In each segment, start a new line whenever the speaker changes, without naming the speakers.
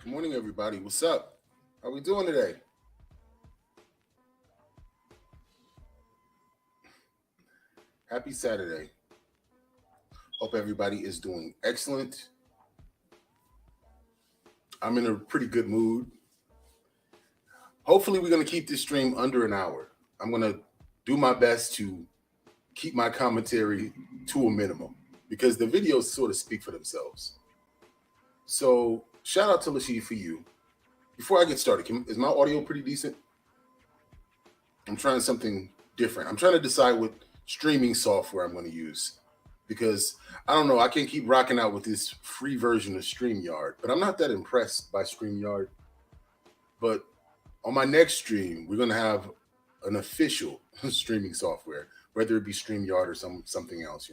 Good morning, everybody. What's up? How we doing today? Happy Saturday. Hope everybody is doing excellent. I'm in a pretty good mood. Hopefully, we're going to keep this stream under an hour. I'm going to do my best to keep my commentary to a minimum because the videos sort of speak for themselves. So, shout out to Lashid for you. Before I get started, is my audio pretty decent? I'm trying something different. I'm trying to decide what streaming software I'm going to use because I don't know. I can't keep rocking out with this free version of StreamYard, but I'm not that impressed by StreamYard. But on my next stream, we're going to have an official streaming software, whether it be StreamYard or something else,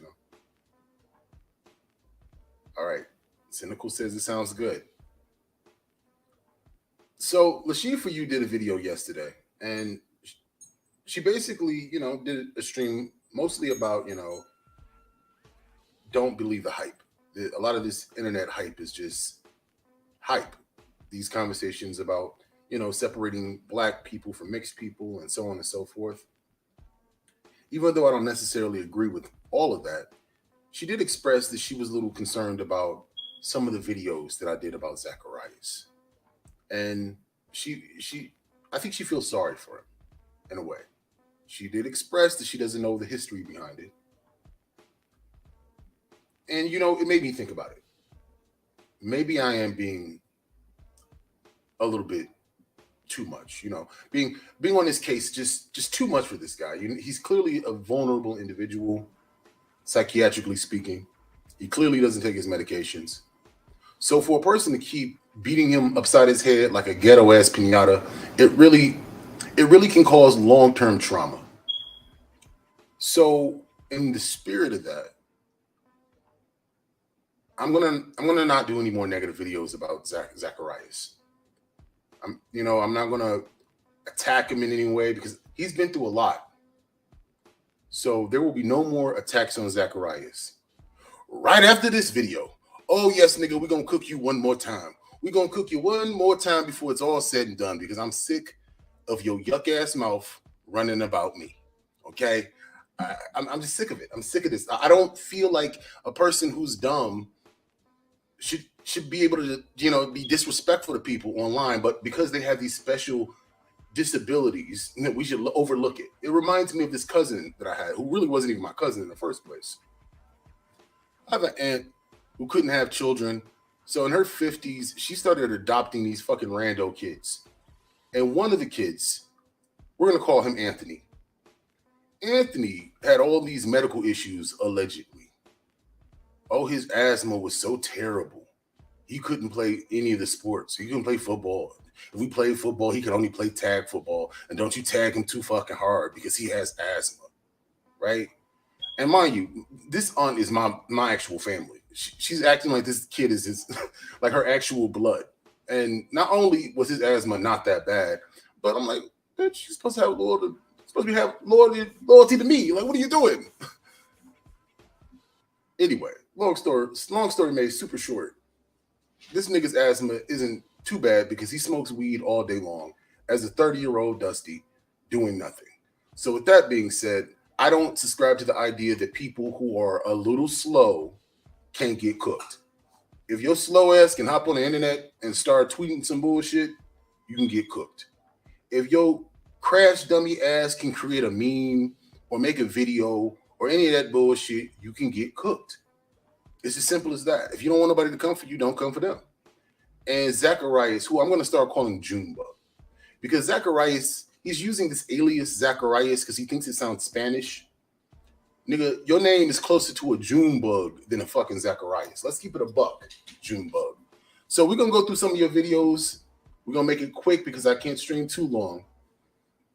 All right. Cynical says it sounds good. So Lashid for you did a video yesterday, and she basically, did a stream mostly about, don't believe the hype. A lot of this internet hype is just hype. These conversations about, separating black people from mixed people and so on and so forth. Even though I don't necessarily agree with all of that, she did express that she was a little concerned about some of the videos that I did about Zacarias. And I think she feels sorry for him in a way. She did express that she doesn't know the history behind it. And, it made me think about it. Maybe I am being a little bit too much, being on this case, just too much for this guy. He's clearly a vulnerable individual, psychiatrically speaking. He clearly doesn't take his medications. So for a person to keep beating him upside his head like a ghetto ass piñata, it really can cause long-term trauma. So in the spirit of that, I'm gonna not do any more negative videos about Zacarias. I'm not gonna attack him in any way because he's been through a lot. So there will be no more attacks on Zacarias. Right after this video, oh yes, nigga, we're gonna cook you one more time. We're gonna cook you one more time before it's all said and done because I'm sick of your yuck ass mouth running about me. Okay, I'm just sick of it. I'm sick of this. I don't feel like a person who's dumb should be able to, be disrespectful to people online, but because they have these special disabilities, we should overlook it. It reminds me of this cousin that I had, who really wasn't even my cousin in the first place. I have an aunt who couldn't have children, so in her 50s, she started adopting these fucking rando kids. And one of the kids, we're gonna call him Anthony. Anthony had all these medical issues, allegedly. Oh, his asthma was so terrible. He couldn't play any of the sports. He couldn't play football. If we played football, he could only play tag football. And don't you tag him too fucking hard because he has asthma, right? And mind you, this aunt is my actual family. She's acting like this kid is his, like her actual blood. And not only was his asthma not that bad, but I'm like, bitch, you're supposed to have loyalty to me. Like, what are you doing? Anyway, long story made super short. This nigga's asthma isn't too bad because he smokes weed all day long as a 30-year-old Dusty doing nothing. So with that being said, I don't subscribe to the idea that people who are a little slow can't get cooked. If your slow ass can hop on the internet and start tweeting some bullshit, you can get cooked. If your crash dummy ass can create a meme or make a video or any of that bullshit, you can get cooked. It's as simple as that. If you don't want nobody to come for you, don't come for them. And Zacarias, who I'm going to start calling Junebug, because Zacarias, he's using this alias Zacarias because he thinks it sounds Spanish. Nigga, your name is closer to a Junebug than a fucking Zacarias. Let's keep it a buck, Junebug. So we're going to go through some of your videos. We're going to make it quick because I can't stream too long.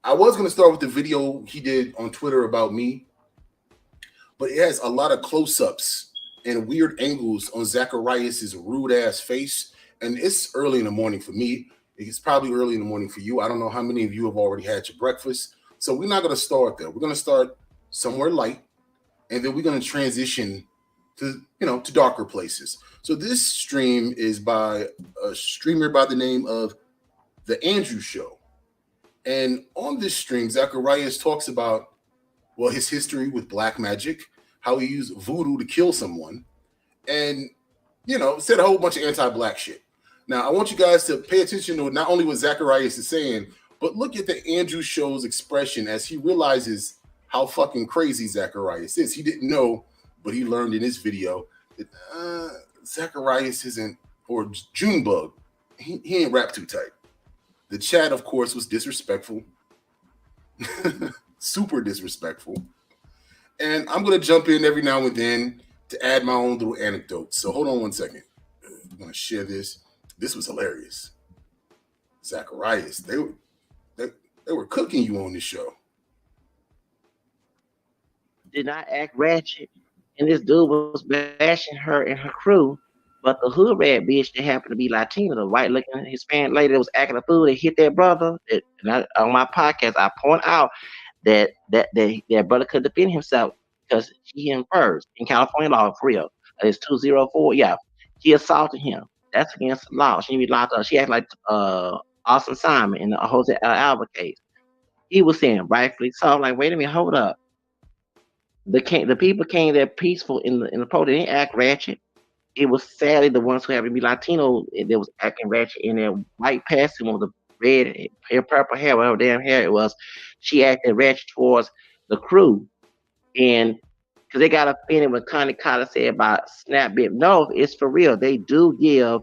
I was going to start with the video he did on Twitter about me, but it has a lot of close-ups and weird angles on Zacarias' rude-ass face. And it's early in the morning for me. It's probably early in the morning for you. I don't know how many of you have already had your breakfast. So we're not going to start there. We're going to start somewhere light, and then we're going to transition to to darker places. So this stream is by a streamer by the name of The Andrew Show. And on this stream, Zacarias talks about, well, his history with black magic, how he used voodoo to kill someone, and, said a whole bunch of anti-black shit. Now, I want you guys to pay attention to not only what Zacarias is saying, but look at the Andrew Show's expression as he realizes how fucking crazy Zacarias is. He didn't know, but he learned in this video that Zacarias isn't, or Junebug, he ain't rap too tight. The chat, of course, was disrespectful. Super disrespectful. And I'm going to jump in every now and then to add my own little anecdotes. So hold on one second. I'm going to share this. This was hilarious. Zacarias, they were cooking you on this show.
Did not act ratchet, and this dude was bashing her and her crew. But the hood rat bitch that happened to be Latina, the white looking Hispanic lady that was acting a fool, that hit their brother. On my podcast, I point out that brother could defend himself because he hit him first in California law for real. It's 204. Yeah, she assaulted him. That's against the law. She need to be locked up. She acted like Austin Simon in the Jose Alba case. He was saying rightfully so. I'm like, wait a minute, hold up. The people came there peaceful in the protest. They didn't act ratchet. It was sadly the ones who happened to be Latino that was acting ratchet in their white passing with the red hair, purple hair, whatever damn hair it was. She acted ratchet towards the crew. And because they got offended when Connie Cotter said about snap bit. No, it's for real. They do give.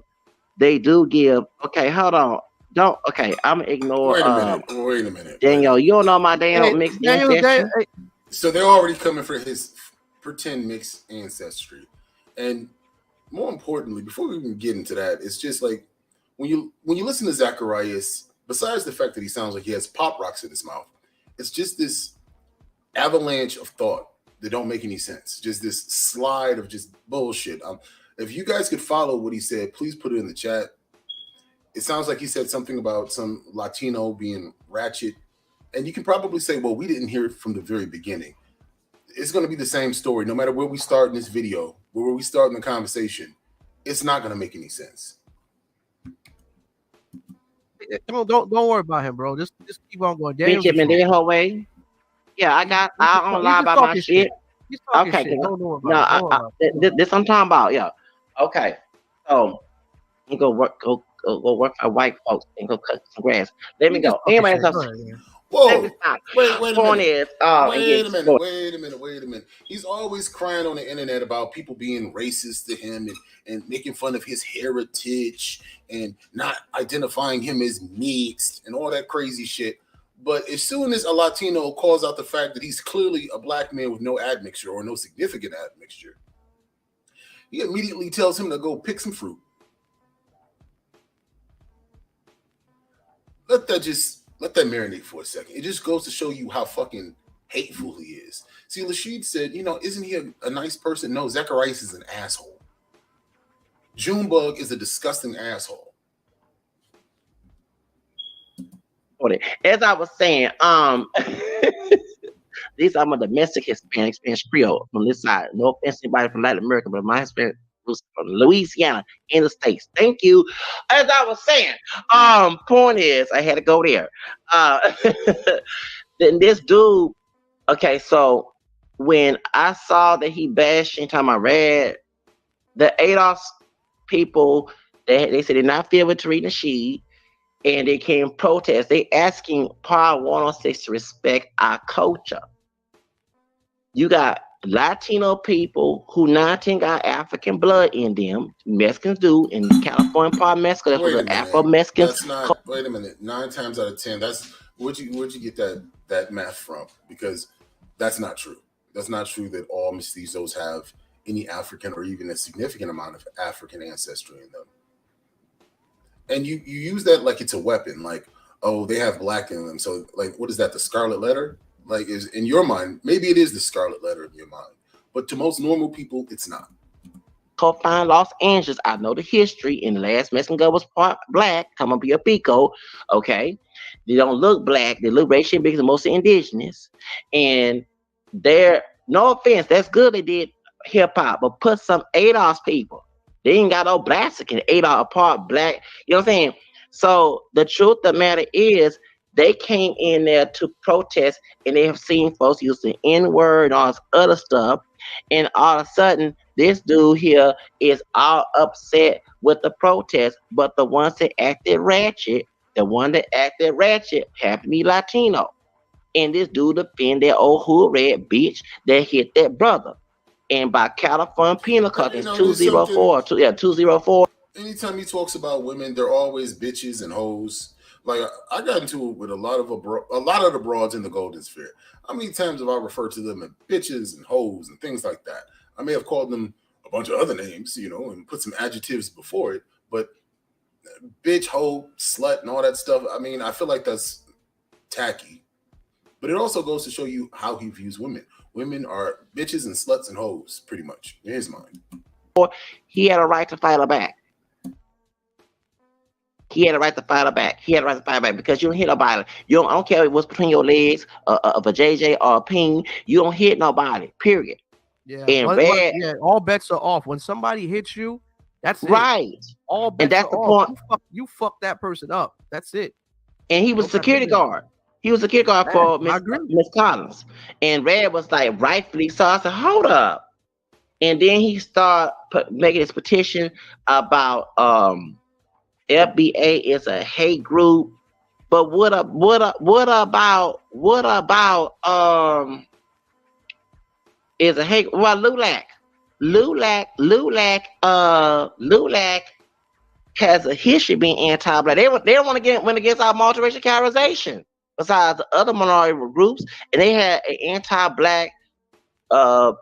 Okay, hold on. I'm gonna ignore.
Wait a minute.
Daniel, you don't know my damn mixed ancestry.
So they're already coming for his pretend mixed ancestry. And more importantly, before we even get into that, it's just like when you listen to Zacarias, besides the fact that he sounds like he has pop rocks in his mouth, it's just this avalanche of thought that don't make any sense. Just this slide of just bullshit. If you guys could follow what he said, please put it in the chat. It sounds like he said something about some Latino being ratchet. And you can probably say, well, we didn't hear it from the very beginning. It's going to be the same story. No matter where we start in this video, where we start in the conversation, it's not going to make any sense.
Don't worry about him, bro. Just keep on going.
Bitch, man, their whole way. Yeah, I don't lie about my shit. Okay, this I'm talking about. Yeah. Okay. So you go work for white folks and go cut some grass. Let me go. Anyway,
whoa! Wait a minute. He's always crying on the internet about people being racist to him and making fun of his heritage and not identifying him as mixed and all that crazy shit. But as soon as a Latino calls out the fact that he's clearly a black man with no admixture or no significant admixture, he immediately tells him to go pick some fruit. Let that marinate for a second. It just goes to show you how fucking hateful he is. See, Lashid said, isn't he a nice person? No, Zacarias is an asshole. Junebug is a disgusting asshole.
As I was saying, these are my domestic Hispanic Spanish Creole from this side. No offense to anybody from Latin America, but my Hispanic was from Louisiana in the States. Thank you. As I was saying, point is, I had to go there. Then this dude, okay, so when I saw that he bashed anytime I read the ADOS people, they said they're not filled with Tarina Sheed, and they came protest. They asking Part 106 to respect our culture. You got Latino people who 19 got African blood in them. Mexicans do. In California, part of Mexico, that's what the Afro-Mexicans.
That's not. Wait a minute. 9 times out of 10. That's where'd you get that math from? Because that's not true. That's not true that all mestizos have any African or even a significant amount of African ancestry in them. And you use that like it's a weapon. Like, oh, they have black in them. So, like, what is that? The scarlet letter? Like, is in your mind, maybe it is the scarlet letter in your mind, but to most normal people, it's not.
Confined Los Angeles. I know the history. And the last Mexican girl was part black. Come on, be a Pico. Okay. They don't look black. They look racially big, mostly indigenous. And they're, no offense, that's good. They did hip hop, but put some ADOS people. They ain't got no blacks that can ADOS apart black. You know what I'm saying? So the truth of the matter is, they came in there to protest, and they have seen folks use the N word and all this other stuff, and all of a sudden, this dude here is all upset with the protest. But the ones that acted ratchet, the one that acted ratchet, happened to be Latino, and this dude defend that old hood red bitch that hit that brother. And by California penal code,
You
it's
know, there's something.
204.
Anytime he talks about women, they're always bitches and hoes. Like I got into it with a lot of the broads in the Golden Sphere. How many times have I referred to them as bitches and hoes and things like that? I may have called them a bunch of other names, you know, and put some adjectives before it, but bitch, hoe, slut, and all that stuff. I mean, I feel like that's tacky. But it also goes to show you how he views women. Women are bitches and sluts and hoes, pretty much, in his mind.
He had a right to fight her back. He had a right to fight her back. He had a right to fight her back because you don't hit nobody. I don't care what's between your legs of a JJ or a ping. You don't hit nobody, period.
Yeah,
And Red,
yeah, all bets are off. When somebody hits you, that's it.
right.
All bets
And that's
are
the
off.
point.
You fuck that person up. That's it.
And he was security guard. He was security guard for Miss Collins. And Red was like rightfully so. I said, hold up. And then he started making this petition about FBA is a hate group. But what about is a hate? Well, Lulac has a history of being anti-black. They don't want to went against our multiracial categorization. Besides the other minority groups, and they had an anti-black.
I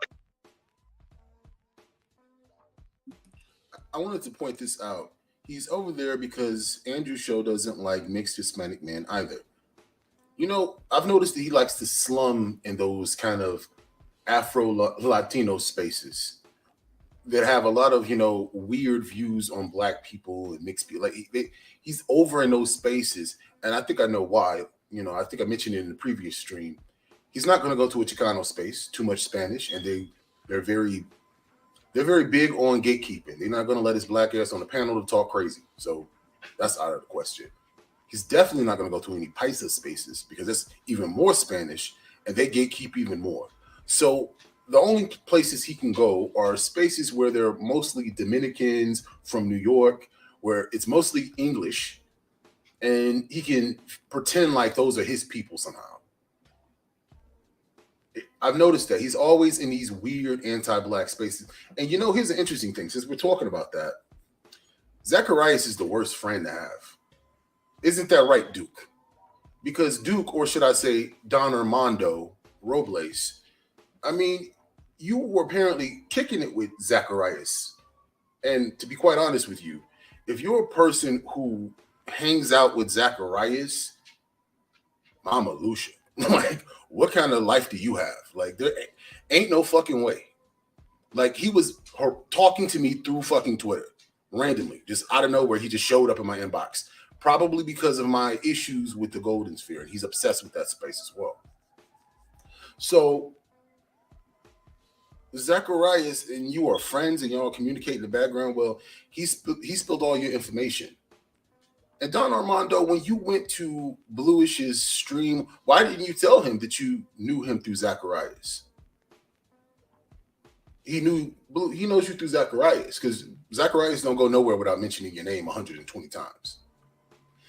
wanted to point this out. He's over there because Andrew Show doesn't like mixed Hispanic men either. You know, I've noticed that he likes to slum in those kind of Afro-Latino spaces that have a lot of, you know, weird views on black people and mixed people. Like he's over in those spaces, and I think I know why. You know, I think I mentioned it in the previous stream. He's not going to go to a Chicano space, too much Spanish, and they're very big on gatekeeping. They're not going to let his black ass on the panel to talk crazy. So that's out of the question. He's definitely not going to go to any Paisa spaces because that's even more Spanish, and they gatekeep even more. So the only places he can go are spaces where they're mostly Dominicans from New York, where it's mostly English, and he can pretend like those are his people somehow. I've noticed that he's always in these weird anti-black spaces. And you know, here's an interesting thing. Since we're talking about that, Zacarias is the worst friend to have. Isn't that right, Duke? Because Duke, or should I say Don Armando Robles, I mean, you were apparently kicking it with Zacarias. And to be quite honest with you, if you're a person who hangs out with Zacarias, Mama Lucia, like, what kind of life do you have? Like, there ain't no fucking way. Like, he was talking to me through fucking Twitter randomly, just out of nowhere. He just showed up in my inbox, probably because of my issues with the Golden Sphere. And he's obsessed with that space as well. So Zacarias and you are friends and y'all communicate in the background. Well, he spilled all your information. And Don Armando, when you went to Bluish's stream, why didn't you tell him that you knew him through Zacarias? He knows you through Zacarias, because Zacarias don't go nowhere without mentioning your name 120 times.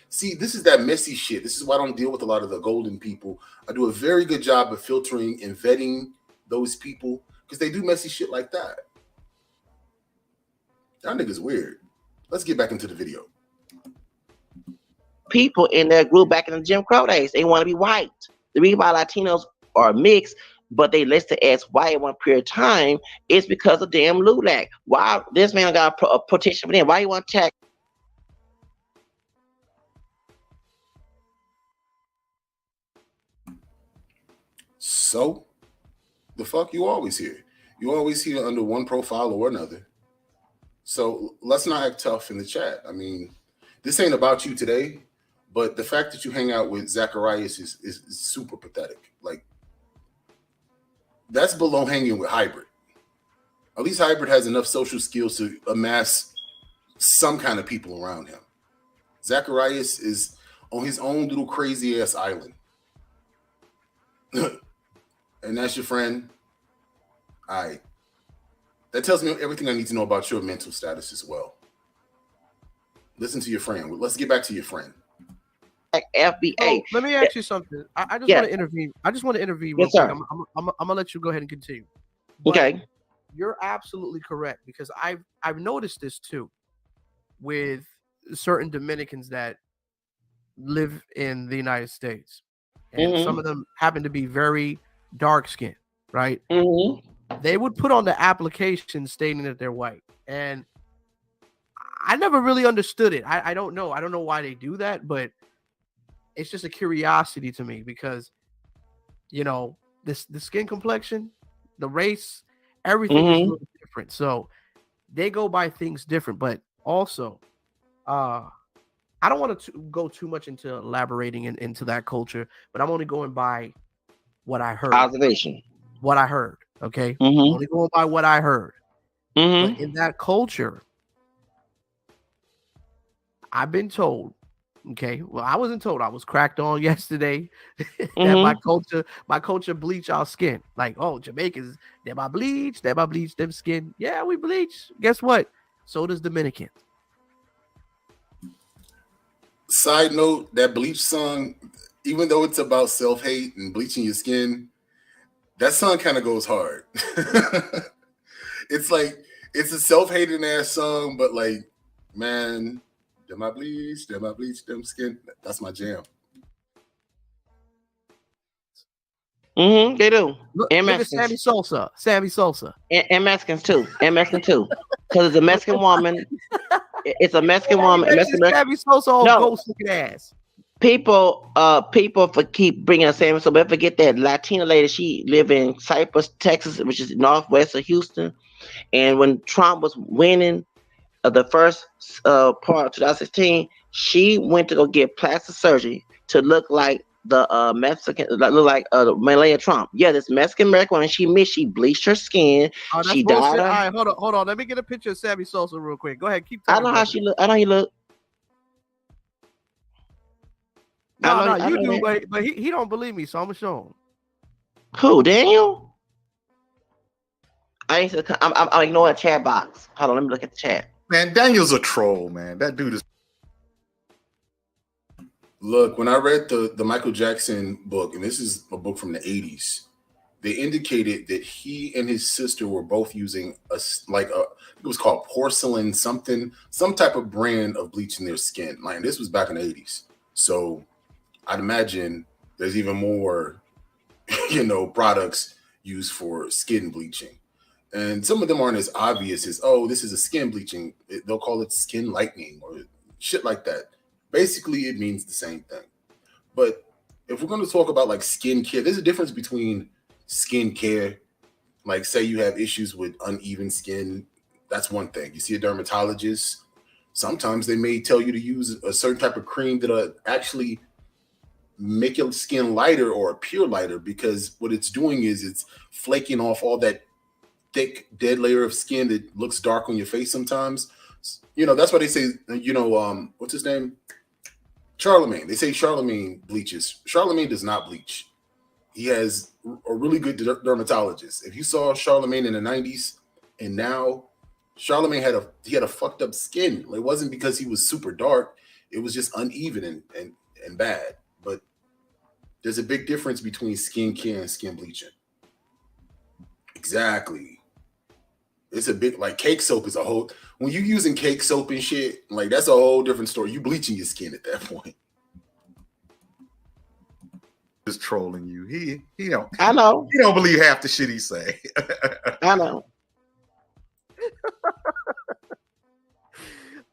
See, this is that messy shit. This is why I don't deal with a lot of the golden people. I do a very good job of filtering and vetting those people because they do messy shit like that. That nigga's weird. Let's get back into the video.
People in their group back in the Jim Crow days, they want to be white. The reason why Latinos are mixed, but they listed as white at one period of time, is because of damn Lulac. Why this man got a protection for them? Why you want to attack?
So, the fuck you always hear? You always hear under one profile or another. So let's not act tough in the chat. I mean, this ain't about you today, but the fact that you hang out with Zacarias is super pathetic. Like, that's below hanging with Hybrid. At least Hybrid has enough social skills to amass some kind of people around him. Zacarias is on his own little crazy ass island. And that's your friend. All right. That tells me everything I need to know about your mental status as well. Listen to your friend. Let's get back to your friend.
FBA.
So, let me ask you something. I just want to intervene. I just want to intervene real quick. I'm gonna let you go ahead and continue. But
okay.
You're absolutely correct, because I've noticed this too with certain Dominicans that live in the United States, and some of them happen to be very dark skinned, right? They would put on the application stating that they're white, and I never really understood it. I don't know why they do that, but it's just a curiosity to me, because the skin complexion, the race, everything is a little different. So they go by things different. But also, I don't want to go too much into elaborating into that culture, but I'm only going by what I heard.
Observation.
What I heard. Okay. Only going by what I heard. But in that culture, I've been told, okay, well, I wasn't told, I was cracked on yesterday that my culture bleach our skin. Like, oh, Jamaicans, they might bleach them skin. Yeah, we bleach. Guess what? So does Dominican.
Side note, that Bleach song, even though it's about self-hate and bleaching your skin, that song kind of goes hard. It's like, it's a self-hating ass song, but like, man, them I bleach, them skin. That's my jam.
They do.
Look at Sammy Sosa.
And Mexicans too. Because it's a Mexican woman. It's a Mexican woman.
Sammy Sosa on ghost looking ass.
People for keep bringing up Sammy Sosa, but forget that Latina lady. She live in Cypress, Texas, which is northwest of Houston. And when Trump was winning the first part of 2016, she went to go get plastic surgery to look like the Mexican, look like Melania Trump. Yeah, this Mexican American woman, she bleached her skin.
Oh, that's
she
bullshit.
died.
All right, hold on. Let me get a picture of Sammy Sosa real quick. Go ahead, keep
I
talking.
know how she look. I know you look.
No, you do, but he don't believe me, so I'm gonna show him.
Who, Daniel? I'm ignoring the chat box. Hold on, let me look at the chat.
Man, Daniel's a troll, man. That dude is.
Look, when I read the Michael Jackson book, and this is a book from the 80s, they indicated that he and his sister were both using it was called porcelain something, some type of brand of bleach in their skin. Like, this was back in the 80s. So I'd imagine there's even more, products used for skin bleaching. And some of them aren't as obvious as, oh, this is a skin bleaching. They'll call it skin lightening or shit like that. Basically, it means the same thing. But if we're going to talk about like skin care, there's a difference between skin care. Like, say you have issues with uneven skin. That's one thing. You see a dermatologist. Sometimes they may tell you to use a certain type of cream that'll actually make your skin lighter or appear lighter, because what it's doing is it's flaking off all that thick, dead layer of skin that looks dark on your face sometimes. That's why they say, what's his name? Charlemagne. They say Charlemagne bleaches. Charlemagne does not bleach. He has a really good dermatologist. If you saw Charlemagne in the 90s and now, Charlemagne had a fucked up skin. It wasn't because he was super dark. It was just uneven and bad. But there's a big difference between skin care and skin bleaching. Exactly. It's a big, like, cake soap is a whole, when you're using cake soap and shit, like, that's a whole different story. You bleaching your skin at that point.
Just trolling you. He don't.
I know.
He don't believe half the shit he say.
I know.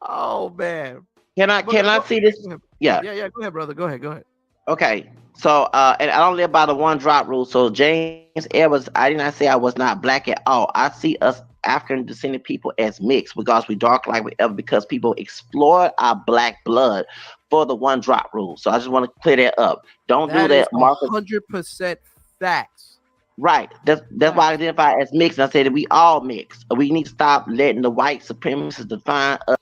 Oh man.
Can I see this? Yeah.
Go ahead, brother. Go ahead.
Okay. So and I don't live by the one drop rule. So James Edwards, I did not say I was not black at all. I see us African descended people as mixed because we dark like we ever, because people exploit our black blood for the one drop rule. So I just want to clear that up. Don't do that, Marcus.
100% facts.
Right. That's why I identify as mixed. And I said that we all mix. We need to stop letting the white supremacists define us.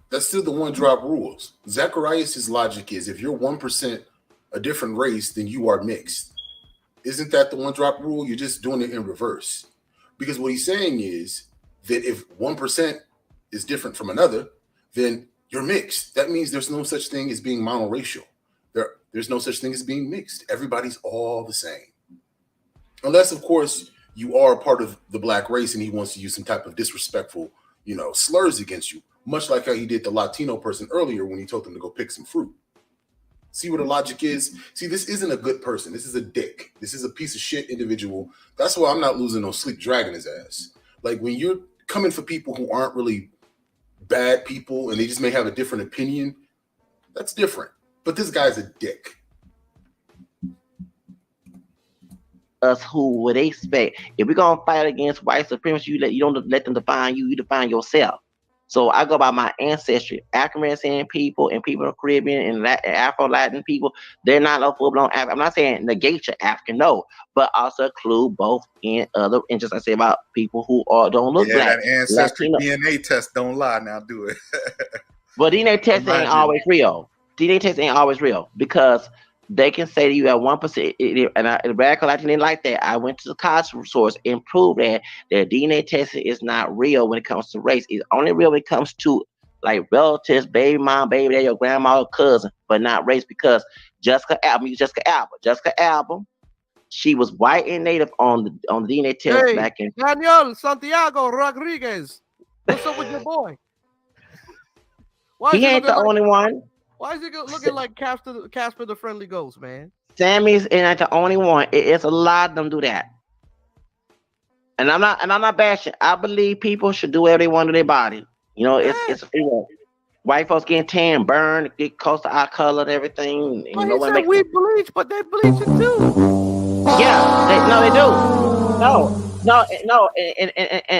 That's still the one drop rules. Zacharias' logic is if you're 1% a different race, then you are mixed. Isn't that the one drop rule? You're just doing it in reverse. Because what he's saying is that if 1% is different from another, then you're mixed. That means there's no such thing as being monoracial. There's no such thing as being mixed. Everybody's all the same. Unless, of course, you are a part of the black race and he wants to use some type of disrespectful, slurs against you, much like how he did the Latino person earlier when he told them to go pick some fruit. See what the logic is? See, this isn't a good person. This is a dick. This is a piece of shit individual. That's why I'm not losing no sleep dragging his ass. Like when you're coming for people who aren't really bad people and they just may have a different opinion, that's different. But this guy's a dick.
Us who would expect if we're gonna fight against white supremacy, you don't let them define you. You define yourself. So I go by my ancestry. African people and people in the Caribbean and Afro-Latin people, they're not no full-blown African. I'm not saying negate your African, no, but also include both in other, and just I say about people who don't look black.
That ancestry Latino. DNA test don't lie. Now do it.
But DNA test ain't always real. DNA test ain't always real because they can say to you at 1%, and radical Latin didn't like that. I went to the college source and proved that DNA testing is not real when it comes to race. It's only real when it comes to like relatives, baby mom, baby dad, your grandma, or cousin, but not race because Jessica Alba, she was white and native on the DNA test back in.
Daniel Santiago Rodriguez, what's up with your boy?
Why he ain't the only one.
Why is he looking like Casper the Friendly Ghost, man?
Sammy's ain't the only one. It's a lot of them do that. And I'm not bashing. I believe people should do whatever they want to their body. It's white folks getting tan, burned, get close to eye color and everything.
But he said we bleach, but they bleach it too.
Yeah, they do. No,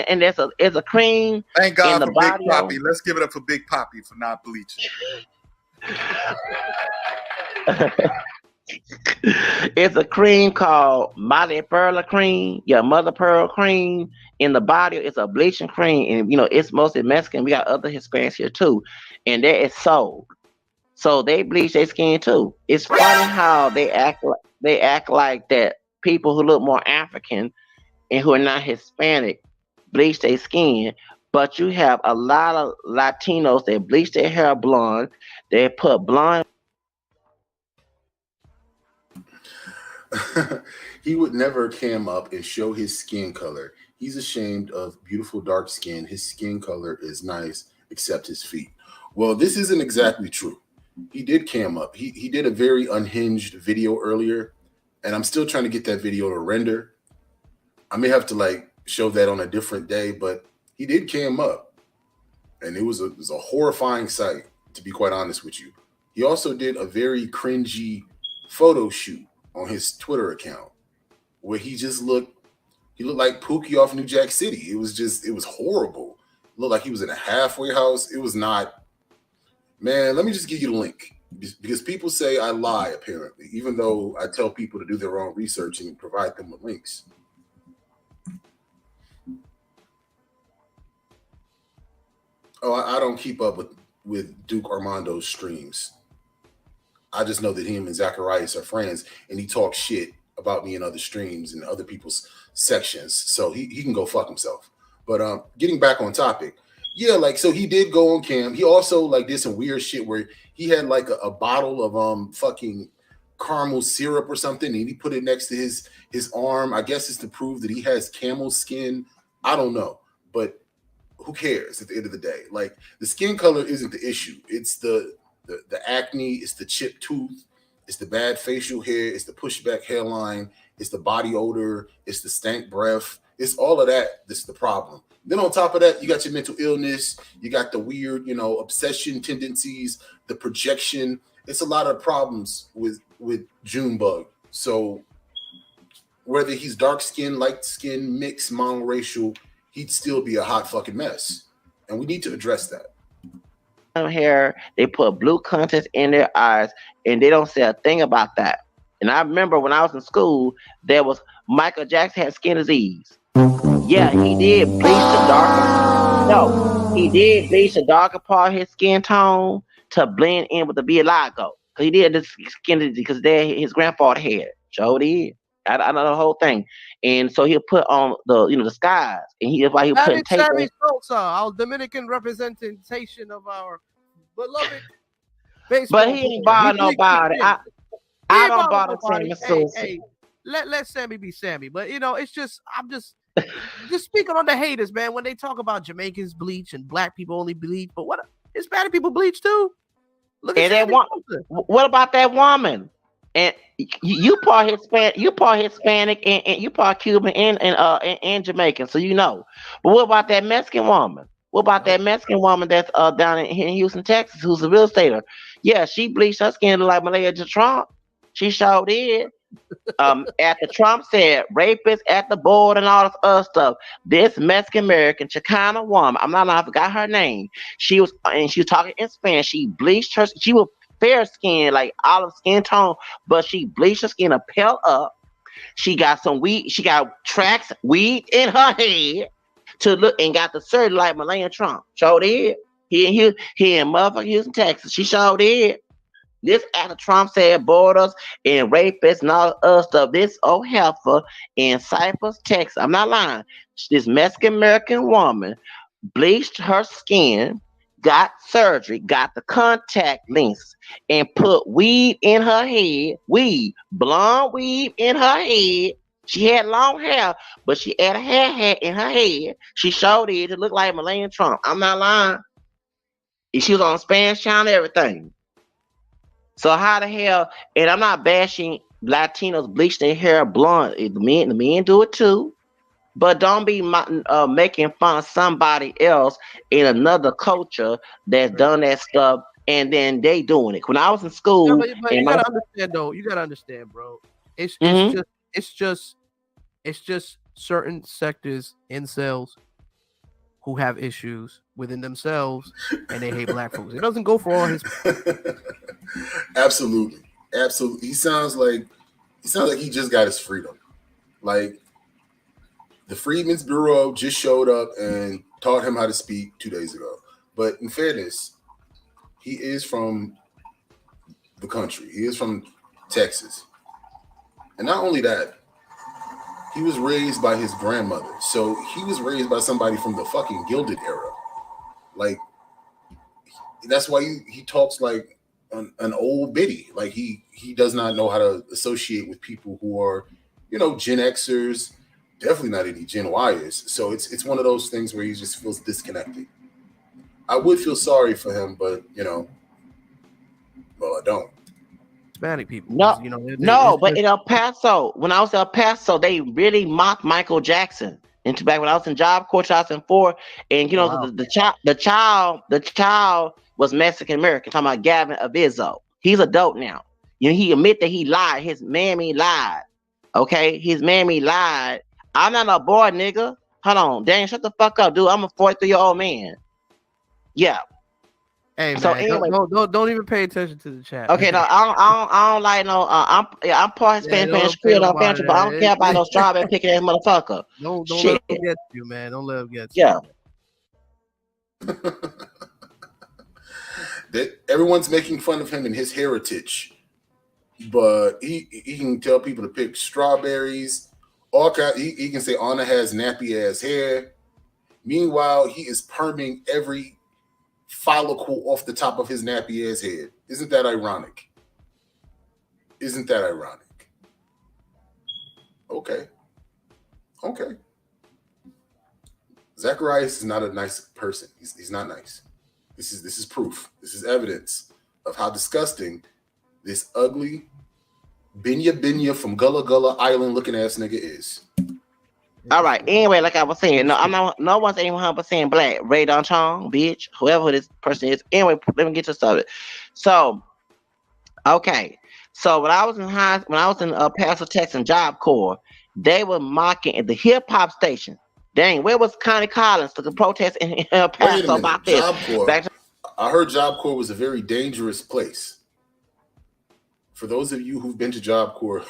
and there's a cream.
Thank God for Big Poppy. Let's give it up for Big Poppy for not bleaching.
It's a cream called Mother Pearl cream. Yeah, Mother Pearl cream. In the body, it's a bleaching cream, and it's mostly Mexican. We got other Hispanics here too, and that is sold. So they bleach their skin too. It's funny how they act like that. People who look more African and who are not Hispanic bleach their skin. But you have a lot of Latinos that bleach their hair blonde. They put blonde.
He would never cam up and show his skin color. He's ashamed of beautiful dark skin. His skin color is nice, except his feet. Well, this isn't exactly true. He did cam up. He did a very unhinged video earlier, and I'm still trying to get that video to render. I may have to show that on a different day, but he did cam up, and it was a horrifying sight, to be quite honest with you. He also did a very cringy photo shoot on his Twitter account where he looked like Pookie off New Jack City. It was horrible. It looked like he was in a halfway house. It was not, man, let me just give you the link because people say I lie, apparently, even though I tell people to do their own research and provide them with links. Oh, I don't keep up with Duke Armando's streams. I just know that him and Zacarias are friends, and he talks shit about me in other streams and other people's sections. So he can go fuck himself. But getting back on topic, so he did go on cam. He also did some weird shit where he had a bottle of fucking caramel syrup or something, and he put it next to his arm. I guess it's to prove that he has camel skin. I don't know, but who cares at the end of the day? The skin color isn't the issue. It's the acne, it's the chipped tooth, it's the bad facial hair, it's the pushback hairline, it's the body odor, it's the stank breath. It's all of that that's the problem. Then on top of that, you got your mental illness, you got the weird, obsession tendencies, the projection. It's a lot of problems with Junebug. So whether he's dark skin, light skin, mixed, monoracial, he'd still be a hot fucking mess. And we need to address that.
Hair, they put blue contents in their eyes, and they don't say a thing about that. And I remember when I was in school, there was Michael Jackson had skin disease. Yeah, he did bleach the darker. No, he did bleach the darker part of his skin tone to blend in with the vitiligo. Cause he did the skin disease because his grandfather had. So did. I know the whole thing. And so he'll put on the skies, and that's why he'll
That
put
is
tape
Sammy
on.
Sosa, our Dominican representation of our beloved baseball
But he ain't
player. He
bother
bleached his
nobody.
skin. He
I
ain't
don't
bother
bother
nobody.
Sammy
Hey,
Sosa.
hey, let Sammy be Sammy. But it's just I'm just speaking on the haters, man. When they talk about Jamaicans bleach and black people only bleach, but what Hispanic people bleach too. Look at
And that
Sammy
one.
Sosa.
What about that woman? And you part Hispanic, and you part Cuban and Jamaican, so you know. But what about that Mexican woman? What about that Mexican woman that's down in Houston, Texas, who's a real estater? Yeah, she bleached her skin like Malaya to Trump. She sure did. After Trump said rapists at the board and all this other stuff, this Mexican American Chicana woman, I forgot her name. She was talking in Spanish. She bleached her. She was fair skin, like olive skin tone, but she bleached her skin a pale up. She got some weed. She got tracks weed in her head to look and got the surgery like Melania Trump. Sure did. He in motherfucking Houston, Texas. She sure did. This after Trump said borders and rapists and all other stuff. This old heifer in Cypress, Texas. I'm not lying. This Mexican American woman bleached her skin, got surgery, got the contact lenses, and put weed in her head. Blonde weed in her head. She had long hair, but she had a hair hat in her head. She showed it to look like Melania Trump. I'm not lying. She was on Spanish Channel, everything. So how the hell? And I'm not bashing Latinos bleach their hair blonde. The men do it too. But don't be making fun of somebody else in another culture that's done that stuff, and then they doing it. When I was in school,
but you gotta understand though. You gotta understand, bro. It's just certain sectors, incels, who have issues within themselves, and they hate black folks. It doesn't go for all his.
Absolutely. He sounds like he just got his freedom. Like the Freedmen's Bureau just showed up and taught him how to speak 2 days ago. But in fairness, he is from the country. He is from Texas. And not only that, he was raised by his grandmother. So he was raised by somebody from the fucking Gilded era. Like, that's why he talks like an old biddy. Like he does not know how to associate with people who are, Gen Xers, definitely not any Gen Yers. So it's one of those things where he just feels disconnected. I would feel sorry for him, but I don't.
Hispanic people.
No, but in El Paso, when I was in El Paso, they really mocked Michael Jackson. And back when I was in Job Corps 2004, and
wow.
the child was Mexican American. Talking about Gavin Avizo. He's adult now. He admit that he lied. His mammy lied. Okay, his mammy lied. I'm not a boy, nigga. Hold on, dang, shut the fuck up, dude. I'm a 43-year-old man. Yeah.
Hey man,
so anyway,
don't even pay attention to the chat.
Okay, no, I don't like no. I'm part Spanish, but I don't care about no strawberry picking ass motherfucker.
Don't let him get you, man. Don't let him get
you.
Yeah. Everyone's making fun of him and his heritage, but he can tell people to pick strawberries. He can say Anna has nappy ass hair. Meanwhile, he is perming every follicle off the top of his nappy ass head. Isn't that ironic? Okay. Zacarias is not a nice person. He's not nice. This is proof. This is evidence of how disgusting this ugly Binya from Gullah Gullah Island looking ass nigga is.
All right. Anyway, like I was saying, no one's 100% black. Ray Don Chong, bitch, whoever this person is. Anyway, let me get to started. So, okay. So when I was in El Paso, Texas, Job Corps, they were mocking the hip hop station. Dang, where was Connie Collins to protest in El Paso about this?
Job Corps. I heard Job Corps was a very dangerous place for those of you who've been to Job Corps,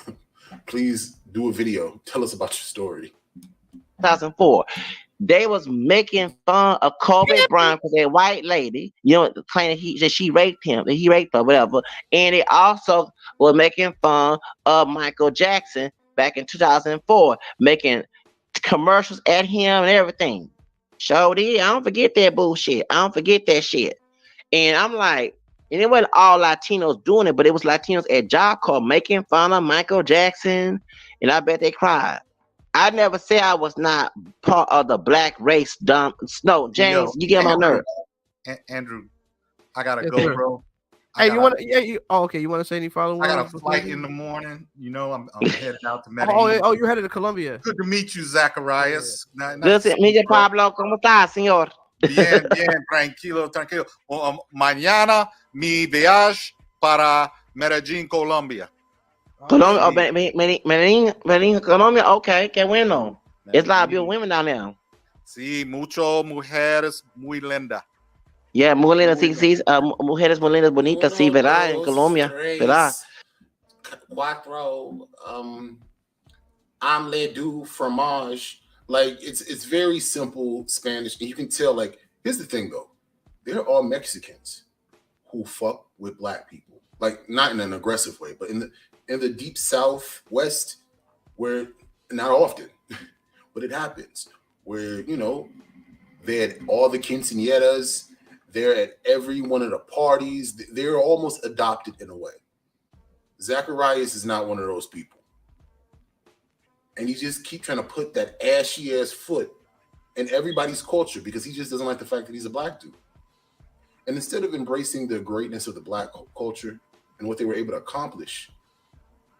please do a video. Tell us about your story.
2004. They was making fun of Kobe Bryant for that white lady, claiming that she raped him, that he raped her, whatever. And they also were making fun of Michael Jackson back in 2004, making commercials at him and everything. So did. I don't forget that bullshit. I don't forget that shit. And I'm like, and it wasn't all Latinos doing it, but it was Latinos at Job Corps making fun of Michael Jackson, and I bet they cried. I never said I was not part of the black race. Dumb Snow James, you get my nerve.
Andrew, I gotta go, bro.
Hey, you want to? Yeah. Okay. You want to say any follow-up?
I got a flight in the morning. I'm heading out to Medellin.
Oh, you're headed to Colombia.
Good to meet you, Zacarias.
Good to meet you, Pablo. ¿Cómo estás, señor?
Bien, tranquilo. Mañana mi viaje para Medellin, Colombia.
Medellin, Colombia. Okay, qué bueno. It's a lot of beautiful women down there.
Sí, mucho mujeres muy lindas.
Yeah, muy lindas, sí, mujeres muy lindas, bonitas, sí, ¿verdad? En Colombia, ¿verdad?
Cuatro, omelette du fromage. Like, it's very simple Spanish, and you can tell, like, here's the thing, though. They're all Mexicans who fuck with black people. Like, not in an aggressive way, but in the deep Southwest, where, not often, but it happens, where, they had all the quinceañeras, they're at every one of the parties. They're almost adopted in a way. Zacarias is not one of those people. And he just keep trying to put that ashy ass foot in everybody's culture because he just doesn't like the fact that he's a black dude. And instead of embracing the greatness of the black culture and what they were able to accomplish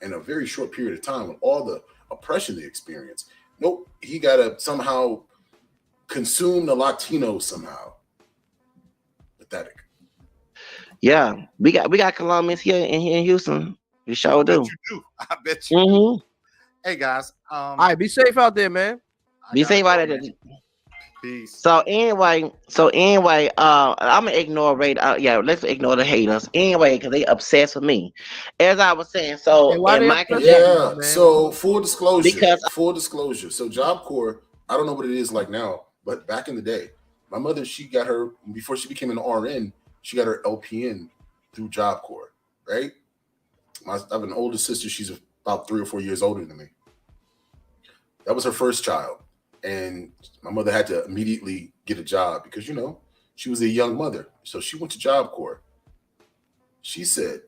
in a very short period of time with all the oppression they experienced, nope, he got to somehow consume the Latinos somehow. Pathetic.
Yeah, we got Colombians here in Houston. We sure do.
I bet you do.
Mm-hmm.
Hey guys,
all right, be safe out there, man.
Be safe out there.
Peace.
So anyway, I'm gonna ignore let's ignore the haters anyway because they obsessed with me. As I was saying, so
so full disclosure. So Job Corps, I don't know what it is like now, but back in the day, my mother, she got her, before she became an RN, she got her LPN through Job Corps, right? I have an older sister. She's about 3 or 4 years older than me. That was her first child. And my mother had to immediately get a job because, she was a young mother. So she went to Job Corps. She said,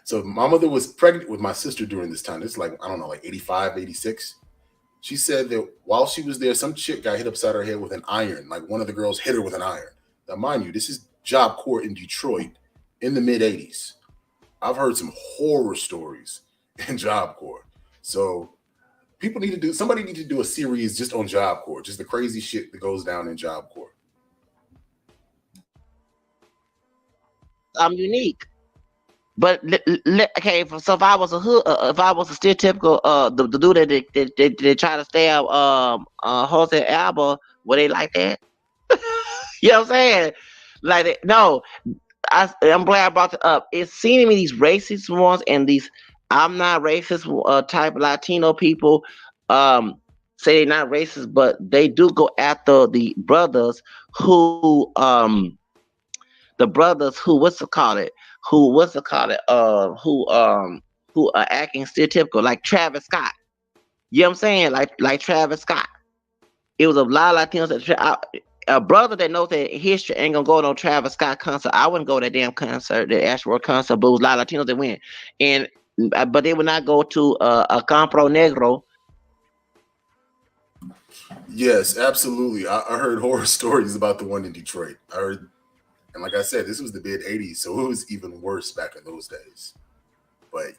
so my mother was pregnant with my sister during this time. It's like, I don't know, like 85, 86. She said that while she was there, some chick got hit upside her head with an iron. Like one of the girls hit her with an iron. Now, mind you, this is Job Corps in Detroit in the mid 80s. I've heard some horror stories in Job Corps. So somebody need to do a series just on Job Corps, just the crazy shit that goes down in Job Corps.
I'm unique. But okay, so if I was a stereotypical the dude that they try to stab Jose Alba, were they like that? You know what I'm saying? Like no, I'm glad I brought it up. It's seeming to me these racist ones and these I'm not racist type of Latino people say they're not racist, but they do go after the brothers who who are acting stereotypical, like Travis Scott. You know what I'm saying? Like Travis Scott. It was a lot of Latinos that a brother that knows that history ain't gonna go to no Travis Scott concert. I wouldn't go to that damn concert, the Ashworth concert, but it was a lot of Latinos that went. But they would not go to a Compro Negro.
Yes, absolutely. I heard horror stories about the one in Detroit. And like I said, this was the mid 80s, so it was even worse back in those days. But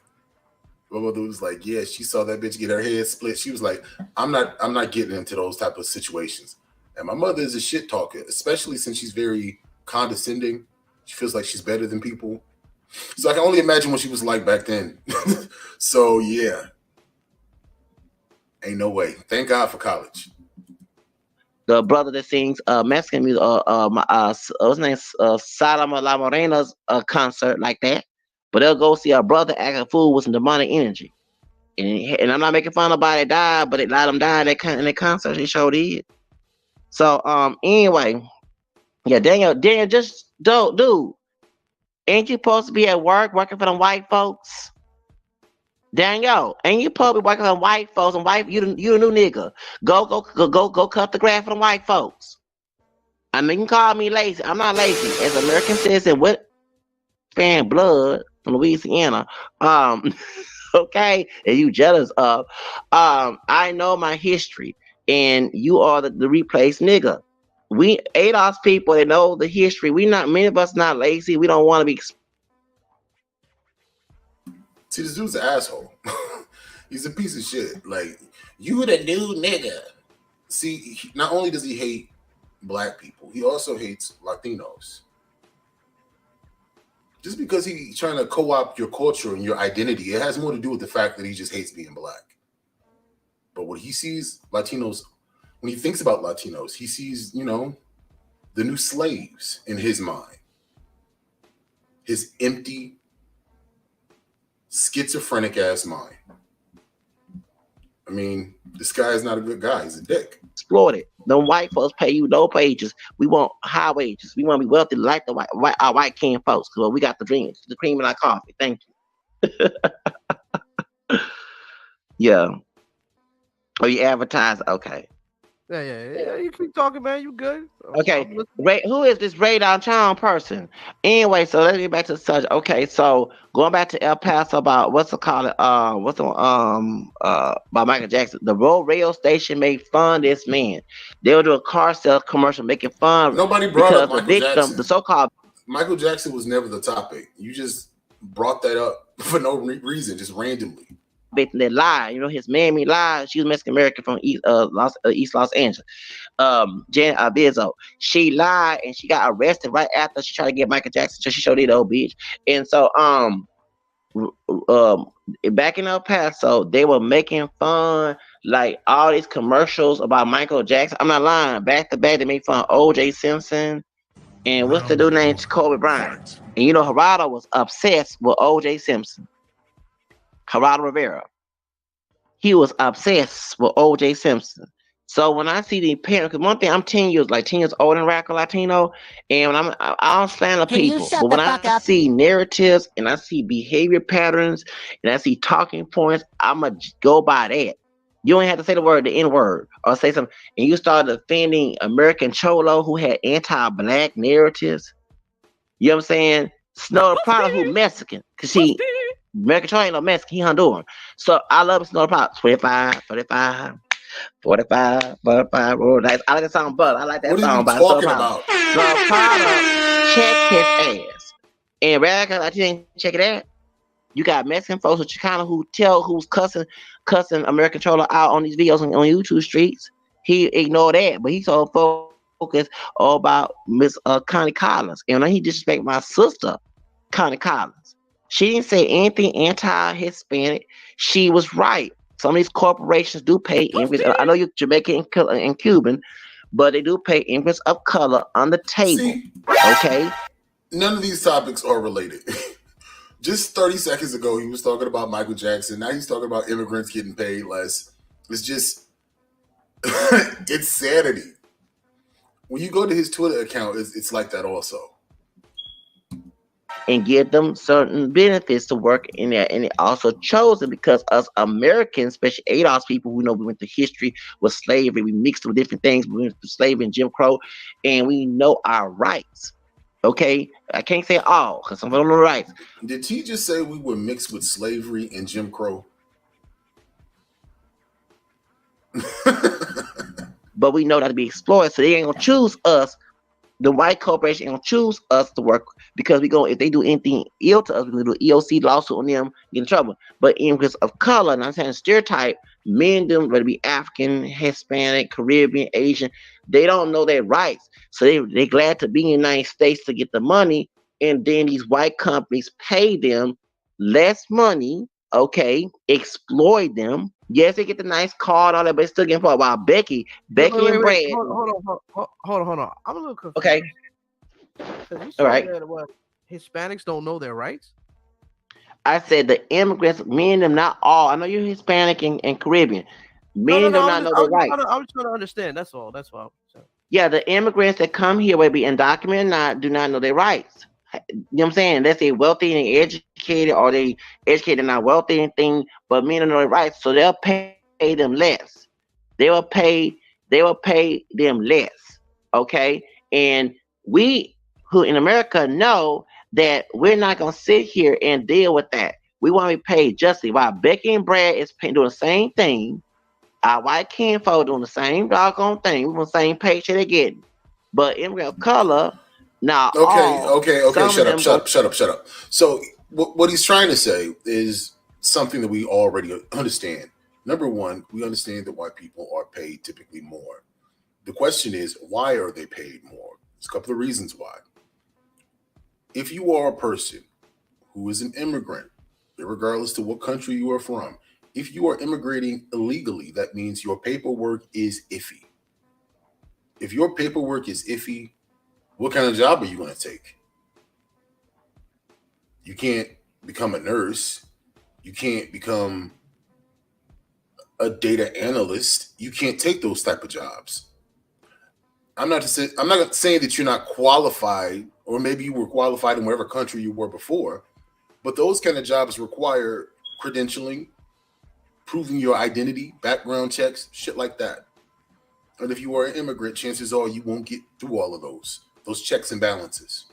my mother was like, yeah, she saw that bitch get her head split. She was like, I'm not getting into those type of situations. And my mother is a shit talker, especially since she's very condescending. She feels like she's better than people. So I can only imagine what she was like back then. So yeah. Ain't no way. Thank God for college.
The brother that sings Mexican music, what's his name? Salama La Morena's concert like that. but they'll go see a brother acting a fool with some demonic energy. And I'm not making fun of nobody that died, but a lot of them died in that concert. They showed it. So anyway, yeah, Daniel, just don't, dude. Ain't you supposed to be at work working for them white folks? Daniel, ain't you supposed to be working for them white folks and you a new nigga. Go cut the grass for them white folks. I mean, you can call me lazy. I'm not lazy. As an American citizen with fan blood from Louisiana, okay, and you jealous of, I know my history, and you are the replaced nigga. We ADOS people that know the history. Many of us not lazy. We don't want to be.
See, this dude's an asshole. He's a piece of shit. Like, you the new nigga. See, not only does he hate black people, he also hates Latinos. Just because he's trying to co-opt your culture and your identity, it has more to do with the fact that he just hates being black. But when he sees Latinos, when he thinks about Latinos, he sees, the new slaves in his mind. His empty, schizophrenic ass mind. I mean, this guy is not a good guy. He's a dick.
Exploited. Them white folks pay you low wages. We want high wages. We want to be wealthy like the our white kin folks. Because we got the cream in our coffee. Thank you. Yeah. Oh, you advertise? Okay.
Yeah. You keep talking, man. You good?
Okay. Who is this Radon Town person? Anyway, so let's get back to the subject. Okay, so going back to El Paso about by Michael Jackson. The road radio station made fun of this man. They would do a car sales commercial making fun.
Nobody brought up
Michael Jackson. The so-called
Michael Jackson was never the topic. You just brought that up for no reason, just randomly.
They lie, his mammy lied. She was Mexican American from East Los Angeles. Jan Bizzo, she lied and she got arrested right after she tried to get Michael Jackson. So she showed it, old bitch. And so back in El Paso, they were making fun, like all these commercials about Michael Jackson. I'm not lying. Back to back, they made fun of O.J. Simpson and what's the dude named Kobe Bryant. And Gerardo was obsessed with O.J. Simpson. Gerardo Rivera. He was obsessed with O.J. Simpson. So when I see the parents, because one thing, I'm 10 years older than Radical Latino, and when I don't stand up people, but when I see narratives and I see behavior patterns and I see talking points, I'ma go by that. You don't have to say the N-word or say something, and you start defending American Cholo who had anti-black narratives. You know what I'm saying? Snow the Prada who Mexican, because American Cholo ain't no Mexican, he Honduran. So I love Snow the Prada. 25, 45. 45, 45, roll dice. I like that song, but I like that song by
Snow Prada.
Snow Prada check his ass. And Radical, I didn't check it out. You got Mexican folks with Chicano who's cussing American Cholo out on these videos on YouTube streets. He ignored that, but he's so focused all about Miss Connie Collins. And when he disrespected my sister, Connie Collins, she didn't say anything anti-Hispanic. She was right. Some of these corporations do pay immigrants. I know you're Jamaican and Cuban, but they do pay immigrants of color on the table.
See,
okay?
None of these topics are related. Just 30 seconds ago, he was talking about Michael Jackson. Now he's talking about immigrants getting paid less. It's just, it's sanity. When you go to his Twitter account, it's like that also.
And give them certain benefits to work in there. And it also chosen because us Americans, especially ADOS people, we know we went through history with slavery, we mixed with different things, we went through slavery and Jim Crow, and we know our rights. Okay? I can't say all, because some of them are rights.
Did he just say we were mixed with slavery and Jim Crow?
But we know that to be exploited, so they ain't gonna choose us. The white corporation ain't gonna choose us to work because if they do anything ill to us, we're gonna do EOC lawsuit on them, get in trouble. But immigrants of color, and I'm saying stereotype, men, them, whether it be African, Hispanic, Caribbean, Asian, they don't know their rights. So they're glad to be in the United States to get the money, and then these white companies pay them less money, okay, exploit them. Yes, they get the nice card, all that, but it's still getting part. While Becky
wait,
and Brad.
Hold on. I'm a little confused.
Okay.
All right. Hispanics don't know their rights?
I said the immigrants, many of them, not all. I know you're Hispanic and Caribbean. Many of them not know their rights.
I was trying to understand. That's all. That's all.
Yeah, the immigrants that come here, whether be undocumented or not, do not know their rights. You know what I'm saying? Unless they're wealthy and educated, or they educated and not wealthy and anything, but many don't know their rights, so they'll pay them less. They will pay them less. Okay, and we who in America know that we're not gonna sit here and deal with that. We want to be paid justly. While Becky and Brad is doing the same thing, our white kinfolk doing the same doggone thing. We want the same paycheck they getting. But immigrant of color, now
Okay. Shut up. So what he's trying to say is something that we already understand. Number one, we understand that white people are paid typically more. The question is, why are they paid more? There's a couple of reasons why. If you are a person who is an immigrant, regardless to what country you are from, if you are immigrating illegally, that means your paperwork is iffy. If your paperwork is iffy, what kind of job are you going to take? You can't become a nurse. You can't become a data analyst. You can't take those type of jobs. I'm not saying that you're not qualified, or maybe you were qualified in whatever country you were before, but those kind of jobs require credentialing, proving your identity, background checks, shit like that. And if you are an immigrant, chances are you won't get through all of those checks and balances.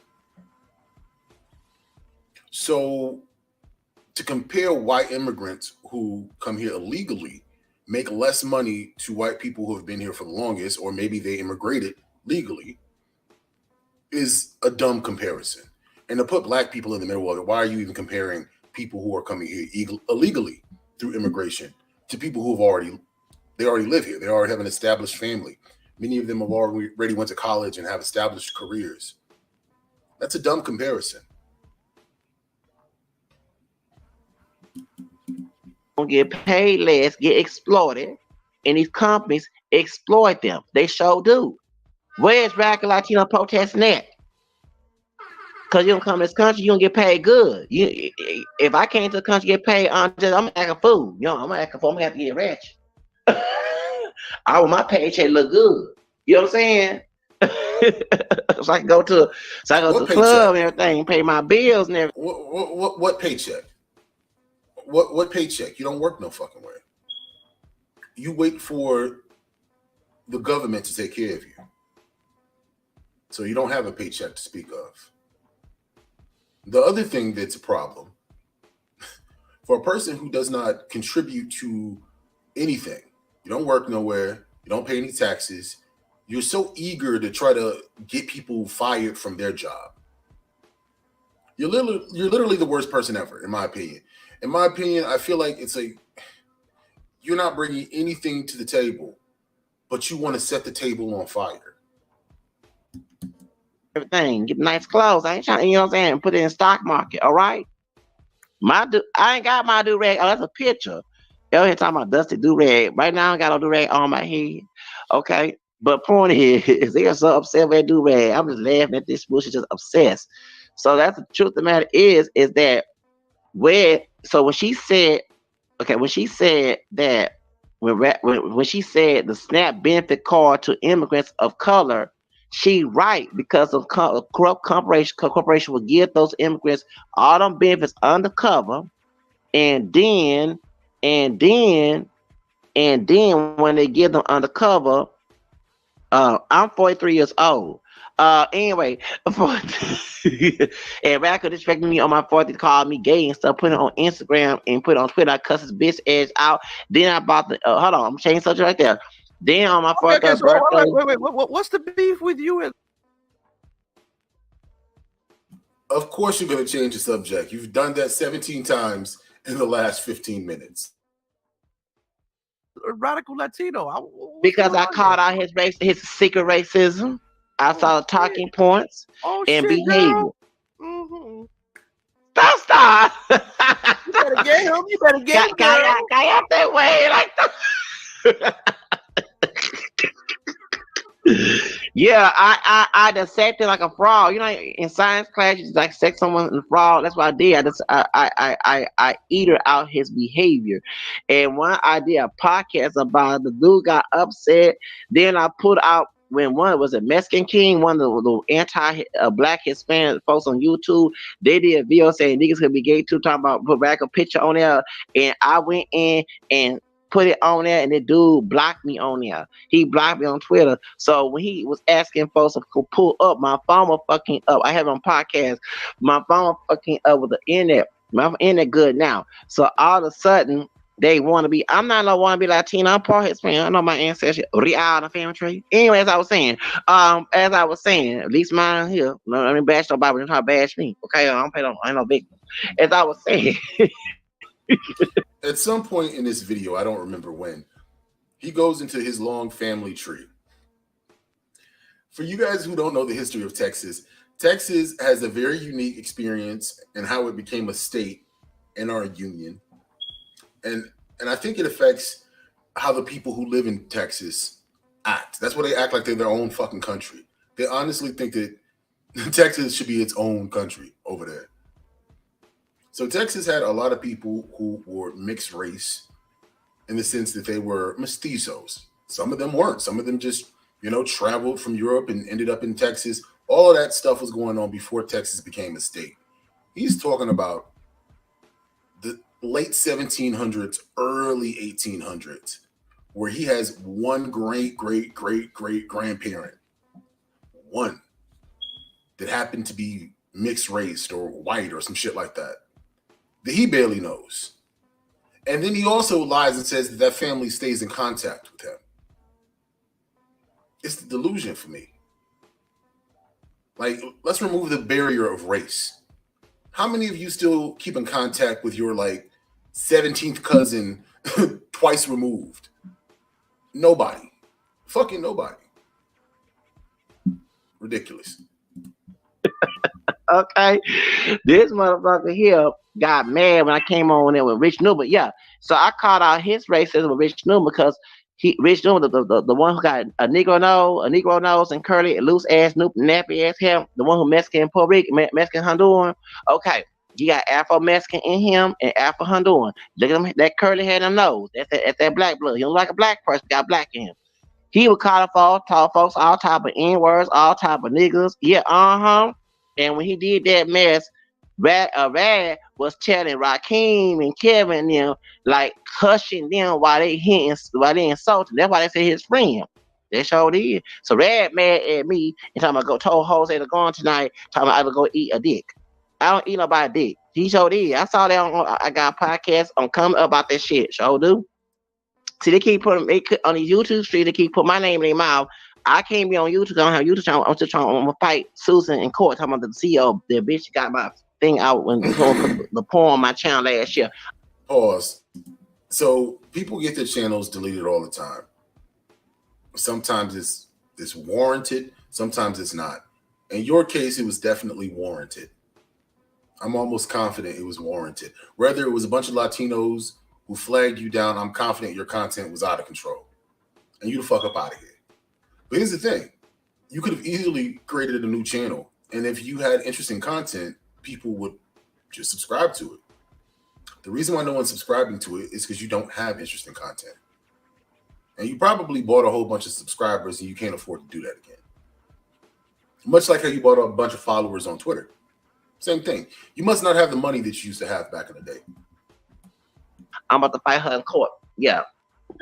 So to compare white immigrants who come here illegally make less money to white people who have been here for the longest, or maybe they immigrated legally, is a dumb comparison. And to put black people in the middle of it, why are you even comparing people who are coming here illegally through immigration to people who have already live here? They already have an established family. Many of them have already went to college and have established careers. That's a dumb comparison.
Get paid less, get exploited, and these companies exploit them. They sure do. Where's Radical Latino protesting at? Because you don't come to this country, you don't get paid good. If I came to the country, get paid, I'm gonna act a fool. I'm gonna act a fool. I'm gonna have to get rich. I want my paycheck look good. You know what I'm saying? So I can go to the club and everything, pay my bills and everything.
What paycheck? What paycheck? You don't work no fucking way. You wait for the government to take care of you. So you don't have a paycheck to speak of. The other thing that's a problem for a person who does not contribute to anything, you don't work nowhere, you don't pay any taxes, you're so eager to try to get people fired from their job. You're literally the worst person ever, in my opinion. In my opinion, I feel like it's like you're not bringing anything to the table, but you want to set the table on fire.
Everything, get nice clothes. I ain't trying, you know what I'm saying, put it in the stock market. All right. I ain't got my do-rag. Oh, that's a picture. Y'all here talking about dusty do-rag. Right now, I got a do-rag on my head. Okay. But point is, they are so upset with that do-rag. I'm just laughing at this bullshit, just obsessed. So that's the truth of the matter is that when she said that when she said the SNAP benefit card to immigrants of color, she right, because of corrupt corporation will give those immigrants all them benefits undercover, and then when they give them undercover, I'm 43 years old. Anyway, and Radical disrespecting me on my 40th, called me gay and stuff, putting it on Instagram and put it on Twitter. I cuss his bitch ass out. Then I bought the hold on, I'm changing subject right there. Then on my 40th birthday.
Wait. What's the beef with you?
Of course you're going to change the subject. You've done that 17 times in the last 15 minutes.
Radical Latino.
Because I called out his secret racism. I saw the talking points and behavior.
Mm-hmm.
Stop.
You better get him. You better get him.
Guy out that way like that. Yeah, I dissected like a frog. You know, in science class, you just dissect someone in a frog. That's what I did. I eater out his behavior. And when I did a podcast about it, the dude got upset. Then I put out when one was a Mexican King, one of the anti black Hispanic folks on YouTube. They did a video saying niggas could be gay too, talking about put back a picture on there. And I went in and put it on there, and the dude blocked me on there. He blocked me on Twitter. So when he was asking folks to pull up, my phone was fucking up. I have it on podcast. My phone was fucking up with the internet. My internet good now. So all of a sudden, they want to be. I'm not no want to be Latino. I'm part Hispanic. I know my ancestry. Real the family tree. Anyway, as I was saying, at least mine here. No, I mean, bash nobody. Don't try to bash me. Okay, I don't pay no. I ain't no victim. As I was saying.
At some point in this video, I don't remember when, he goes into his long family tree. For you guys who don't know the history of Texas, Texas has a very unique experience in how it became a state in our union. And I think it affects how the people who live in Texas act. That's why they act like they're their own fucking country. They honestly think that Texas should be its own country over there. So Texas had a lot of people who were mixed race in the sense that they were mestizos. Some of them weren't. Some of them just, traveled from Europe and ended up in Texas. All of that stuff was going on before Texas became a state. He's talking about the late 1700s, early 1800s, where he has one great grandparent, one that happened to be mixed race or white or some shit like that he barely knows. And then he also lies and says that family stays in contact with him. It's the delusion for me. Like, let's remove the barrier of race. How many of you still keep in contact with your 17th cousin twice removed? Nobody. Fucking nobody. Ridiculous.
Okay, this motherfucker here got mad when I came on there with Rich Newman. Yeah, so I called out his racism with Rich Newman because Rich Newman, the one who got a Negro nose and curly, loose ass, nappy ass hair, the one who Mexican, Puerto Rican, Mexican, Honduran. Okay, you got Afro Mexican in him and Afro Honduran. Look at him, that curly head and nose. That's that black blood. He don't like a black person, got black in him. He would call for tall folks all type of N-words, all type of niggas. Yeah, And when he did that mess, Rad was telling Rakeem and Kevin them, hushing them while they insulting. That's why they say his friend. They sure did. So Rad mad at me and talking about told Jose to go on tonight, talking about I would go eat a dick. I don't eat nobody dick. He sure did. I saw that I got a podcast on coming up about that shit. Sure do. See, they keep putting on the YouTube stream. They keep putting my name in their mouth. I can't be on YouTube. I don't have YouTube channel. I'm just trying to fight Susan in court. Talking about the CEO. The bitch got my thing out when the porn on my channel last year.
Pause. So people get their channels deleted all the time. Sometimes it's warranted. Sometimes it's not. In your case, it was definitely warranted. I'm almost confident it was warranted. Whether it was a bunch of Latinos who flagged you down, I'm confident your content was out of control. And you the fuck up out of here. But here's the thing. You could have easily created a new channel. And if you had interesting content, people would just subscribe to it. The reason why no one's subscribing to it is because you don't have interesting content. And you probably bought a whole bunch of subscribers and you can't afford to do that again. Much like how you bought a bunch of followers on Twitter. Same thing. You must not have the money that you used to have back in the day.
I'm about to fight her in court. Yeah.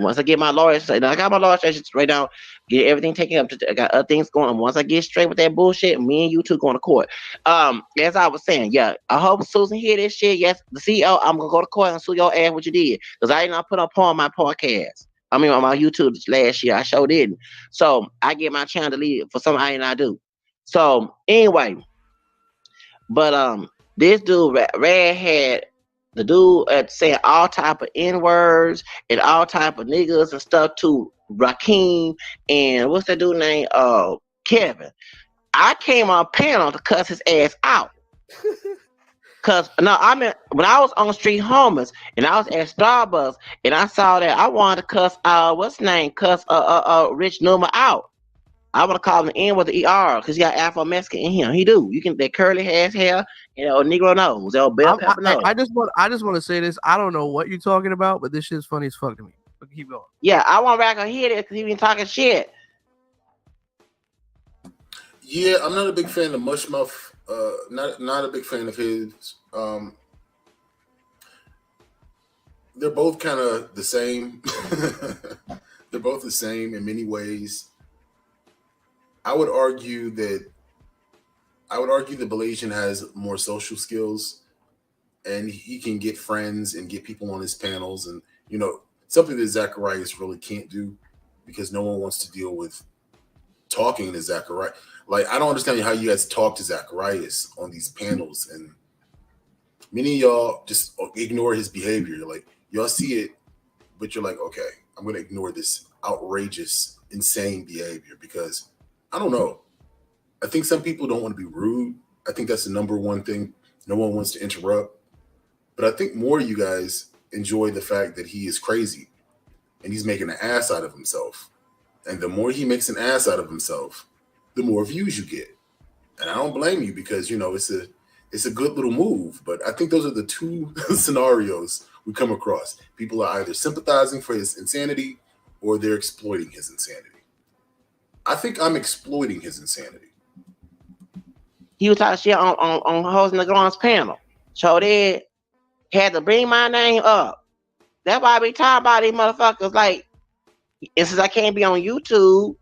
Once I get my lawyers, I got my lawyers right now, get everything taken up. I got other things going on. Once I get straight with that bullshit, me and you two going to court. As I was saying, yeah, I hope Susan hear this shit. Yes, the CEO, I'm gonna go to court and sue your ass what you did because I did not put up on my podcast. I mean, on my YouTube last year, I sure didn't. So I get my channel deleted for something I did not do. So anyway, but this dude Rad had. The dude saying all type of N-words and all type of niggas and stuff to Rakeem and what's that dude name? Kevin. I came on panel to cuss his ass out. Cause when I was on Street Homeless and I was at Starbucks and I saw that I wanted to cuss Rich Numa out. I want to call him the N with the ER because he got Afro Mexican in him. He do. You can that curly ass hair, Negro nose, that bell pepper nose.
I just want to say this. I don't know what you're talking about, but this shit's funny as fuck to me. But keep going.
Yeah, I want Rack hear this because he been talking shit.
Yeah, I'm not a big fan of Mushmouth. Not a big fan of his. They're both kind of the same. They're both the same in many ways. I would argue that Malaysian has more social skills, and he can get friends and get people on his panels, and something that Zacarias really can't do because no one wants to deal with talking to Zacarias. Like, I don't understand how you guys talk to Zacarias on these panels, and many of y'all just ignore his behavior. Like, y'all see it, but you're like, okay, I'm going to ignore this outrageous, insane behavior because I don't know. I think some people don't want to be rude. I think that's the number one thing. No one wants to interrupt. But I think more of you guys enjoy the fact that he is crazy and he's making an ass out of himself. And the more he makes an ass out of himself, the more views you get. And I don't blame you because, it's a good little move. But I think those are the two scenarios we come across. People are either sympathizing for his insanity or they're exploiting his insanity. I think I'm exploiting his insanity.
He was talking shit on hosting the Grants panel. So they had to bring my name up. That's why I be talking about these motherfuckers. Like, and since I can't be on YouTube,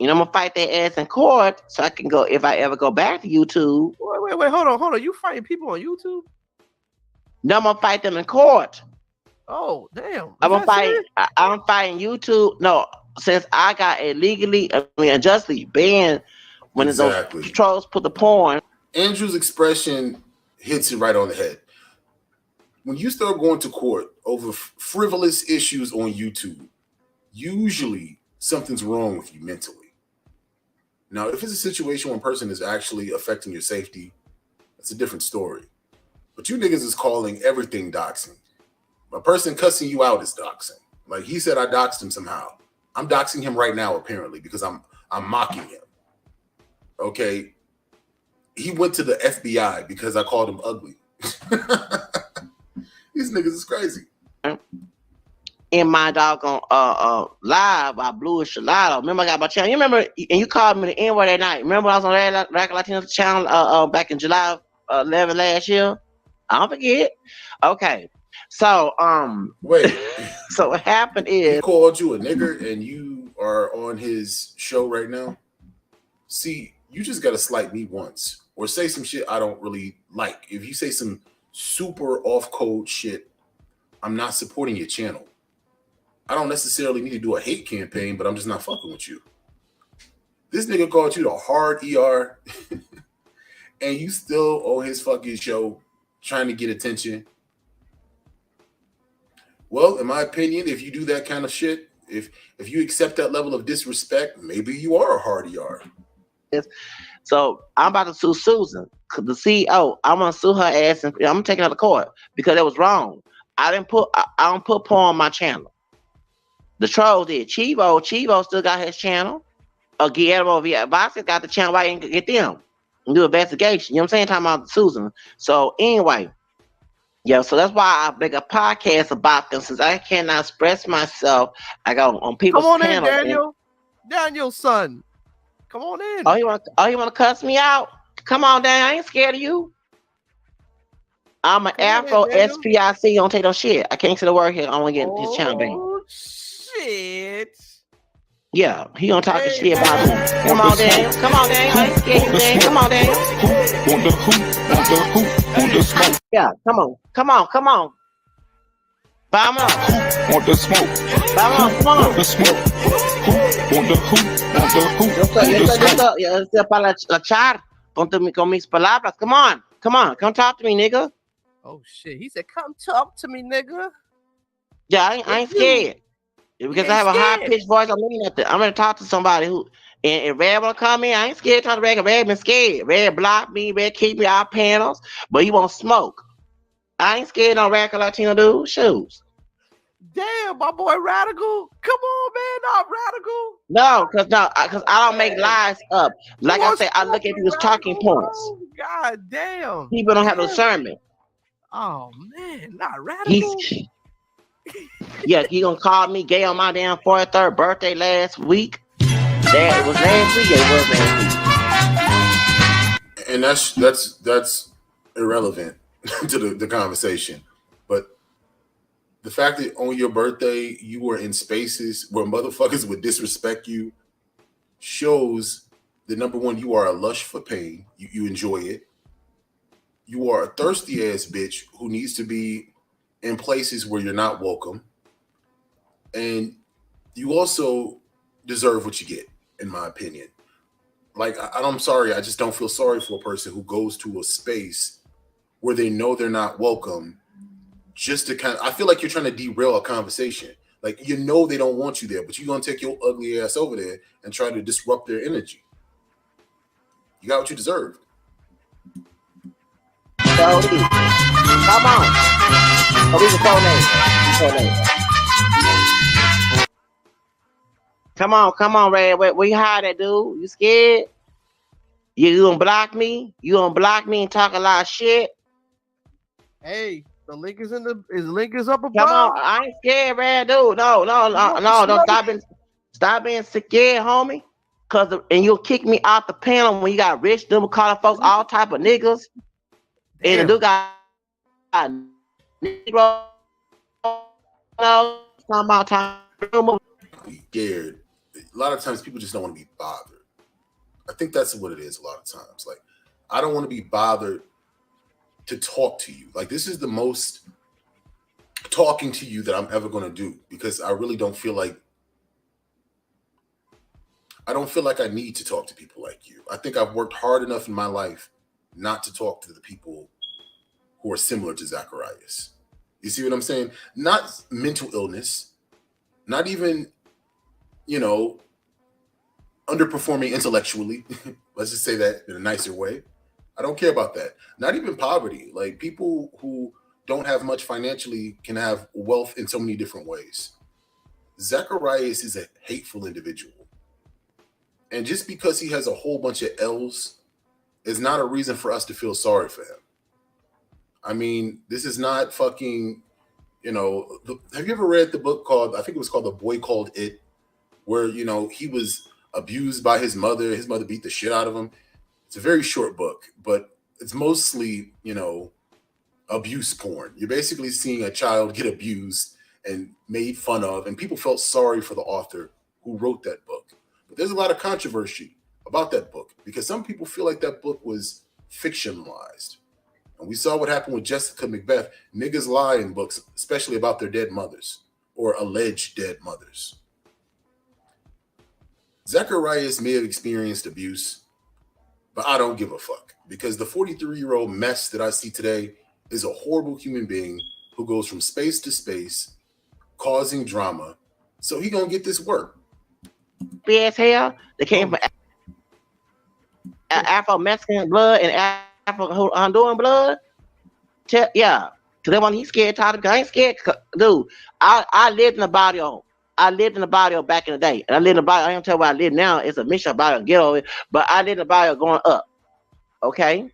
I'm gonna fight their ass in court so I can go if I ever go back to YouTube.
Wait, hold on. You fighting people on YouTube?
No, I'm gonna fight them in court.
Oh, damn.
I'm fighting YouTube. No, since I got unjustly banned when those trolls put the porn.
Andrew's expression hits it right on the head. When you start going to court over frivolous issues on YouTube, usually something's wrong with you mentally. Now, if it's a situation where a person is actually affecting your safety, that's a different story. But you niggas is calling everything doxing. A person cussing you out is doxing. Like, he said I doxed him somehow. I'm doxing him right now, apparently, because I'm mocking him. Okay? He went to the FBI because I called him ugly. These niggas is crazy.
In my doggone live, I blew a Shalado. Remember, I got my channel. You remember, and you called me the N-word that night. Remember, I was on Rack Latino's channel back in July 11 last year. I don't forget. Okay, so
wait.
So what happened is
he called you a nigger, and you are on his show right now. See, you just gotta slight me once, or say some shit I don't really like. If you say some super off-code shit, I'm not supporting your channel. I don't necessarily need to do a hate campaign, but I'm just not fucking with you. This nigga called you the hard ER, and you still on his fucking show trying to get attention. Well, in my opinion, if you do that kind of shit, if you accept that level of disrespect, maybe you are a hard ER.
So I'm about to sue Susan, the CEO. I'm gonna sue her ass, and I'm taking her to court because it was wrong. I don't put porn on my channel. The trolls did. Chivo still got his channel. Guillermo Vasquez got the channel. Why didn't get them and do investigation? You know what I'm saying? Talking about Susan. So anyway, yeah. So that's why I make a podcast about them, since I cannot express myself. I go on people's
panel.
Come on in,
Daniel. Daniel's son. Come on in.
Oh, you want to cuss me out? Come on, Dan. I ain't scared of you. I'm an Afro SPIC. Don't take no shit. I can't say the word here. I want to get his channel banned.
Oh shit.
Yeah, he don't talk shit about me. Come on, Dan. Come on, Dan. I ain't scared of you, Dan. Come on, Dan. Yeah, come on. Vamos.
Want the smoke.
Vamos, come on.
Want the smoke. Want the hoop.
Yo estoy para la char con mis palabras. Come on. Come talk to me, nigga.
Oh shit. He said, come talk to me, nigga.
Yeah, I ain't scared. Because I have a high-pitched voice. I'm going to talk to somebody who, and Red want to come in. I ain't scared to talk to Red. Red been scared. Red blocked me. Red keep me out panels, but he won't smoke. I ain't scared no Red Latino dude. Shoes.
Damn, my boy Radical. Come on, man, not Radical.
No, cause I don't make lies up. Like I said, I look at people's talking points.
Bro. God damn.
People don't have discernment.
Oh man, not Radical.
Yeah, he gonna call me gay on my damn 43rd birthday last week. That was last week. It was last week.
And that's irrelevant to the conversation. But the fact that on your birthday you were in spaces where motherfuckers would disrespect you shows that, number one, you are a lush for pain. You enjoy it. You are a thirsty ass bitch who needs to be in places where you're not welcome. And you also deserve what you get, in my opinion. Like, I'm sorry, I just don't feel sorry for a person who goes to a space where they know they're not welcome just to I feel like you're trying to derail a conversation. Like, you know they don't want you there, but you're going to take your ugly ass over there and try to disrupt their energy. You got what you deserved.
Come on. Oh, we can Come on, Red. Where you hide that dude? You scared? You gonna block me? You gonna block me and talk a lot of shit?
Hey, the link is up above.
Come on, I ain't scared, Red dude. No, don't stop being scared, homie. And you'll kick me out the panel when you got rich, them calling folks all type of niggas.
Damn.
And the dude got Negro. About time.
Scared. A lot of times people just don't want to be bothered. I think that's what it is a lot of times. Like, I don't want to be bothered to talk to you. Like, this is the most talking to you that I'm ever going to do, because I really don't feel like I need to talk to people like you. I think I've worked hard enough in my life not to talk to the people who are similar to Zacarias. You see what I'm saying? Not mental illness, not even, underperforming intellectually. Let's just say that in a nicer way. I don't care about that. Not even poverty. Like, people who don't have much financially can have wealth in so many different ways. Zacarias is a hateful individual. And just because he has a whole bunch of L's is not a reason for us to feel sorry for him. I mean, this is not fucking, have you ever read the book called, I think it was called The Boy Called It, where, he was abused by his mother. His mother beat the shit out of him. It's a very short book, but it's mostly, abuse porn. You're basically seeing a child get abused and made fun of, and people felt sorry for the author who wrote that book. But there's a lot of controversy about that book because some people feel like that book was fictionalized. And we saw what happened with Jessica Macbeth. Niggas lie in books, especially about their dead mothers or alleged dead mothers. Zacarias may have experienced abuse, but I don't give a fuck, because the 43-year-old mess that I see today is a horrible human being who goes from space to space, causing drama. So he gonna get this work.
As hell, they came from Afro-Mexican blood and Afro-Honduran blood. Yeah, because they want he's scared. I ain't scared, dude. I lived in the barrio. I lived in the barrio back in the day, and I live in the barrio. I don't tell where I live now. It's a mission barrio, ghetto, but I live in the barrio going up. Okay,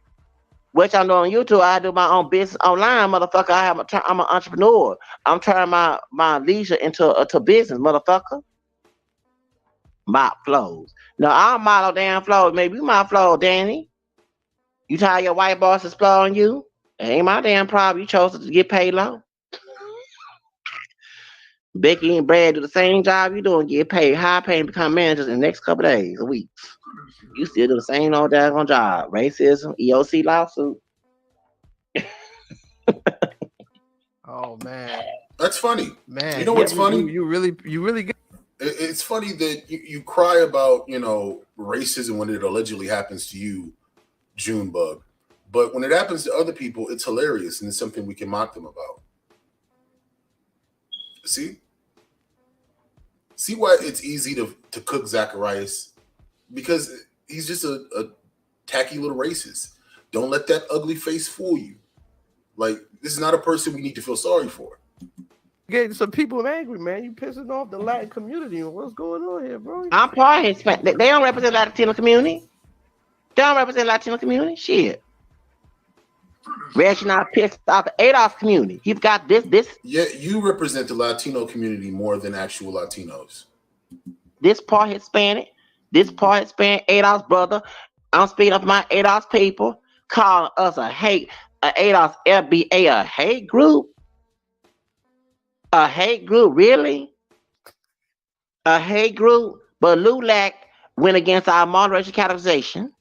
which I know on YouTube. I do my own business online, motherfucker. I'm an entrepreneur. I'm turning my leisure into business, motherfucker. Mop flows. No, I don't model damn flows. Maybe you mop flow, Danny. You tired your white boss exploring you? It ain't my damn problem. You chose to get paid low. Becky and Brad do the same job you doing, get paid high pay and become managers in the next couple of days, a week. You still do the same old daggone job. Racism, EOC lawsuit.
Oh man.
That's funny.
Man.
You know what's funny?
You really get
it's funny that you cry about, racism when it allegedly happens to you, Junebug. But when it happens to other people, it's hilarious and it's something we can mock them about. See why it's easy to cook Zacarias? Because he's just a tacky little racist. Don't let that ugly face fool you. Like, this is not a person we need to feel sorry for.
getting some people angry, man. You pissing off the Latin community. What's going on here, bro?
I'm part Hispanic. They don't represent Latino community. They don't represent Latino community. Shit. Reggie not pissed off the Adolf community. He's got this.
Yeah, you represent the Latino community more than actual Latinos.
This part Hispanic. This part Hispanic. Adolf's brother. I'm speaking of my Adolf's people. Calling us a Adolf's FBA a hate group. A hate group, really? A hate group? But LULAC went against our moderation categorization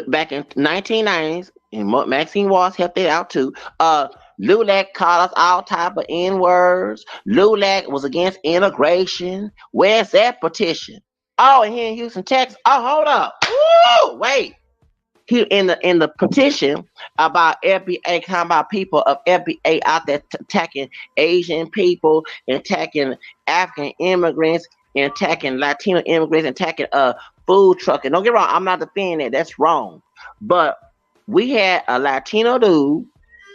back in 1990s, and Maxine Walls helped it out too. LULAC called us all type of N-words. LULAC was against integration. Where's that petition? Oh, and here in Houston, Texas. Oh, hold up. Woo! Wait. Here in the petition about FBA, talking about people of FBA out there attacking Asian people, attacking African immigrants, and attacking Latino immigrants, and attacking food trucking. Don't get wrong, I'm not defending that. That's wrong. But we had a Latino dude,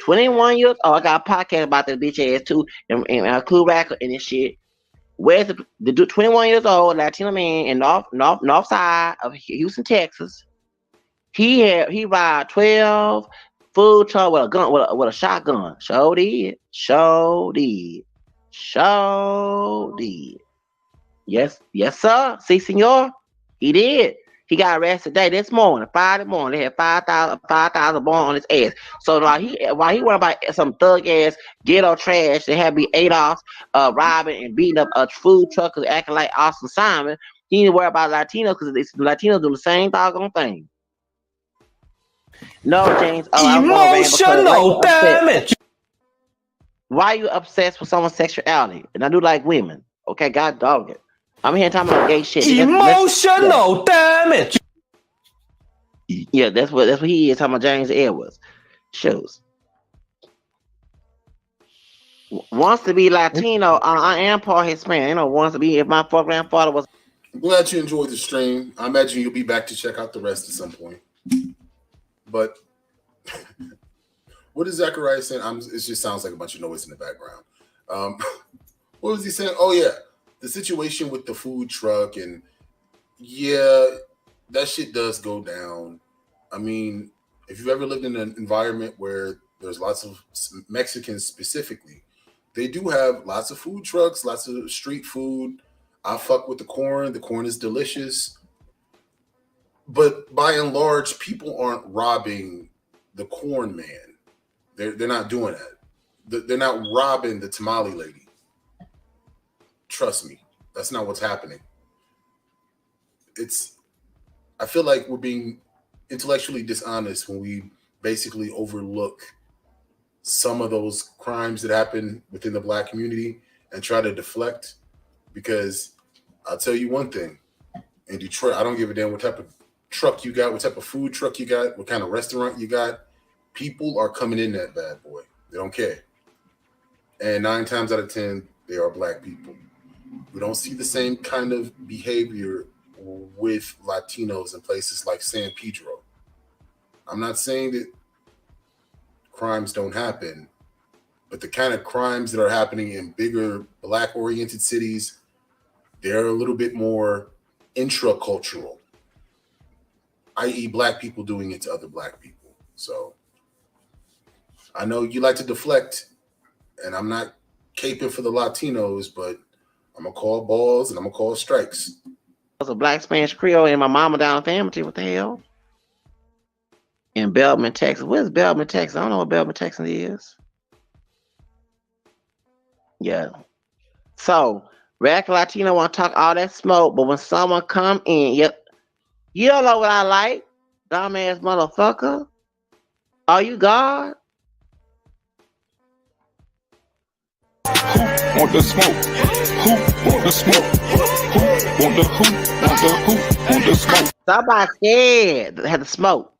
21 years old. I got a podcast about that bitch ass too, and Cool Racker and this shit. Where's the dude, 21 years old, Latino man in north side of Houston, Texas. He ride 12 food truck with a gun, with a shotgun. Show did. Yes, sir. See, senor, he did. He got arrested this morning, 5 in the morning. They had 5,000 born on his ass. So while he went about some thug ass ghetto trash, they had be Adolf robbing and beating up food truckers, acting like Austin Simon. He didn't worry about Latinos because Latinos do the same doggone thing. No, James.
Emotional damage.
Why are you obsessed with someone's sexuality? And I do like women. Okay, God dog it. I'm here talking about gay shit.
Emotional damage.
Yeah, that's what he is talking about. James Edwards shows. Wants to be Latino. I am part Hispanic. You know, wants to be. If my grandfather was.
I'm glad you enjoyed the stream. I imagine you'll be back to check out the rest at some point. But what is Zacarias saying? It just sounds like a bunch of noise in the background. What was he saying? Oh, yeah. The situation with the food truck. And yeah, that shit does go down. I mean, if you've ever lived in an environment where there's lots of Mexicans specifically, they do have lots of food trucks, lots of street food. I fuck with the corn. The corn is delicious. But by and large, people aren't robbing the corn man. They're not doing that. They're not robbing the tamale lady. Trust me, that's not what's happening. I feel like we're being intellectually dishonest when we basically overlook some of those crimes that happen within the Black community and try to deflect. Because I'll tell you one thing, in Detroit, I don't give a damn what type of truck you got, what type of food truck you got, what kind of restaurant you got. People are coming in that bad boy. They don't care. And 9 times out of 10, they are Black people. We don't see the same kind of behavior with Latinos in places like San Pedro. I'm not saying that crimes don't happen, but the kind of crimes that are happening in bigger Black-oriented cities, they're a little bit more intracultural, i.e. Black people doing it to other Black people. So I know you like to deflect, and I'm not caping for the Latinos, but I'm going to call balls and I'm going to call strikes.
I was a Black Spanish Creole and my mama down in Family. What the hell? In Belmont, Texas. Where's Belmont, Texas? I don't know what Belmont, Texas is. Yeah. So, Radical Latino want to talk all that smoke, but when someone come in, you don't know what I like, dumbass motherfucker. Are you God?
Who want the smoke? Who want the smoke? Who want the who want the smoke?
Somebody scared had the smoke.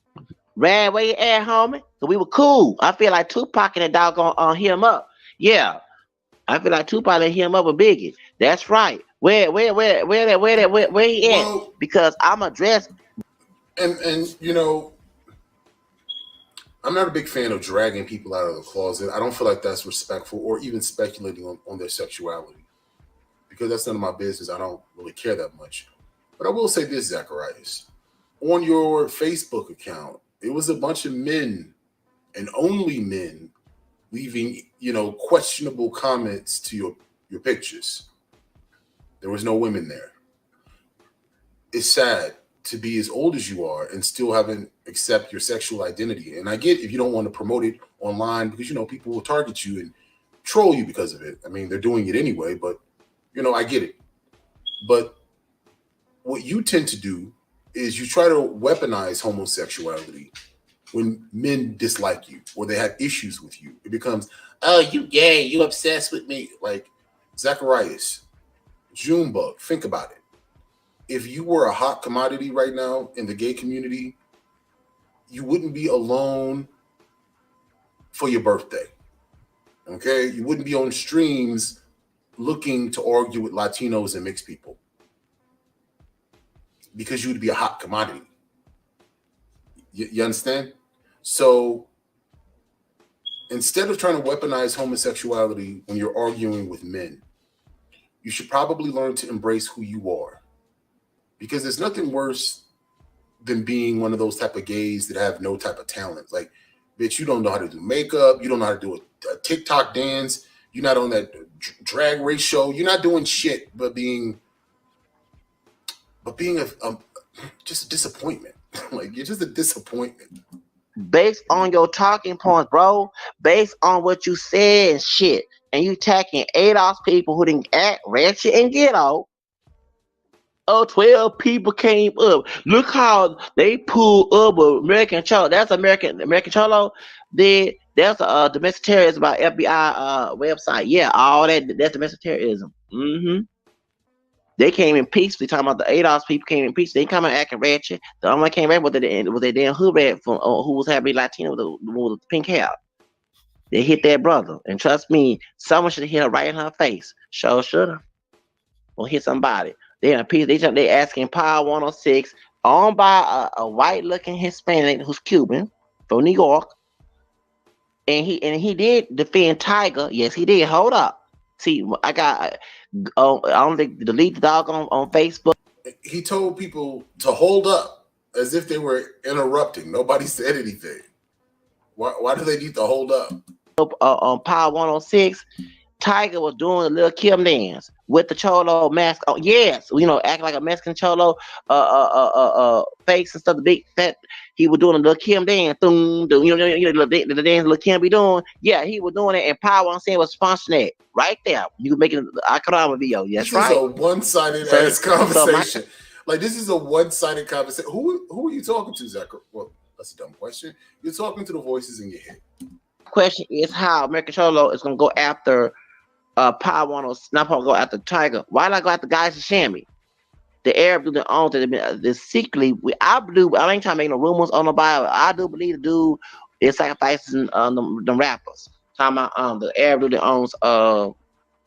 Rad, where you at, homie? So we were cool. I feel like Tupac and the doggone hit him up. Yeah. I feel like Tupac and hit him up with Biggie. That's right. Where he at? Because I'm addressed.
And you know, I'm not a big fan of dragging people out of the closet. I don't feel like that's respectful or even speculating on their sexuality, because that's none of my business. I don't really care that much. But I will say this, Zacarias. On your Facebook account, it was a bunch of men and only men leaving, questionable comments to your pictures. There was no women there. It's sad to be as old as you are and still haven't accept your sexual identity. And I get if you don't want to promote it online because, people will target you and troll you because of it. I mean, they're doing it anyway, but, I get it. But what you tend to do is you try to weaponize homosexuality when men dislike you or they have issues with you. It becomes, oh, you gay, you obsessed with me. Like Zacarias, Junebug, think about it. If you were a hot commodity right now in the gay community, you wouldn't be alone for your birthday. Okay? You wouldn't be on streams looking to argue with Latinos and mixed people because you would be a hot commodity. You understand? So instead of trying to weaponize homosexuality when you're arguing with men, you should probably learn to embrace who you are, because there's nothing worse than being one of those type of gays that have no type of talent. Like, bitch, you don't know how to do makeup. You don't know how to do a TikTok dance. You're not on that drag race show. You're not doing shit but being just a disappointment. Like, you're just a disappointment.
Based on your talking points, bro, based on what you said and shit, and you attacking ADOS people who didn't act ratchet and ghetto. 12 people came up. Look how they pulled up American Cholo. That's American Cholo. That's domestic terrorism by FBI website. Yeah, all that's domestic terrorism. They came in peace. We talking about the ADOS people came in peace. They come out acting ratchet. The only one came ratchet was their damn hood rat from who was happy Latino with the pink hair. They hit that brother, and trust me, someone should have hit her right in her face. Sure should have. Or hit somebody. They in a piece. They asking Power 106 owned by a white looking Hispanic who's Cuban from New York, and he did defend Tiger. Yes, he did. Hold up. See, I got. I don't think delete the dog on Facebook.
He told people to hold up as if they were interrupting. Nobody said anything. Why do they need to hold up?
On Power 106, Tiger was doing a little Kim dance with the Cholo mask on. Yes, acting like a Mexican Cholo, face and stuff. The big fat. He was doing a little Kim dance. The dance little Kim be doing. Yeah, he was doing it, and Power 106 was sponsoring it right there. You can make an Akarama video. Yes, right.
This is a one-sided ass conversation. Like, this is a one-sided conversation. Who are you talking to, Zach? Well, that's a dumb question. You're talking to the voices in your head.
Question is how American Cholo is gonna go after Power 106, not gonna go after Tiger. Why not go after guys in Shammy? The Arab dude that owns it, the secretly, I ain't trying to make no rumors on nobody. I do believe the dude is sacrificing the rappers. Talking about the Arab dude that owns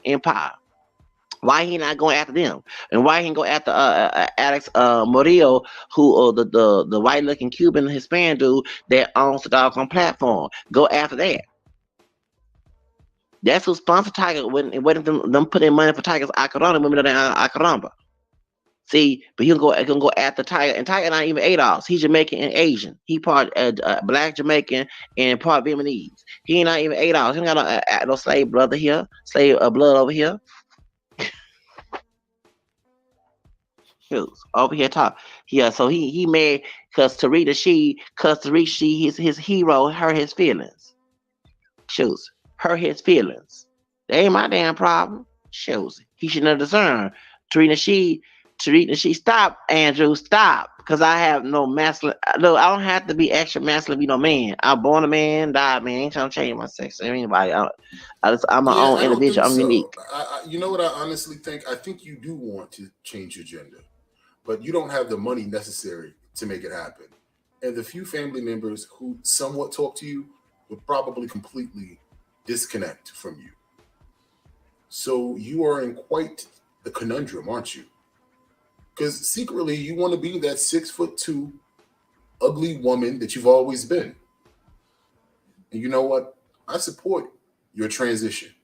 Empire. Why he not going after them? And why he ain't go after Alex Murillo, who the white looking Cuban Hispanic dude that owns the doggone platform? Go after that. That's who sponsored Tiger when them put in money for Tiger's Akaramba, women that Akaramba. See, but he can go after Tiger, and Tiger not even ADOS. He's Jamaican and Asian. He part black Jamaican and part Vietnamese. He ain't not even ADOS. He ain't got no slave brother here, slave blood over here. Over here talk. Yeah, so he made because Tariq she his hero hurt his feelings. Shoes. Hurt his feelings. That ain't my damn problem. Shows he should have discerned. Tarina, she stop, Andrew, stop. Because I have no masculine. Look, I don't have to be extra masculine to be no man. I'm born a man, died man. I ain't trying to change my sex. Anybody. I'm my own individual. I'm unique.
You know what I honestly think? I think you do want to change your gender, but you don't have the money necessary to make it happen. And the few family members who somewhat talk to you would probably completely disconnect from you. So you are in quite the conundrum, aren't you? Because secretly you want to be that 6'2" ugly woman that you've always been. And you know what? I support your transition.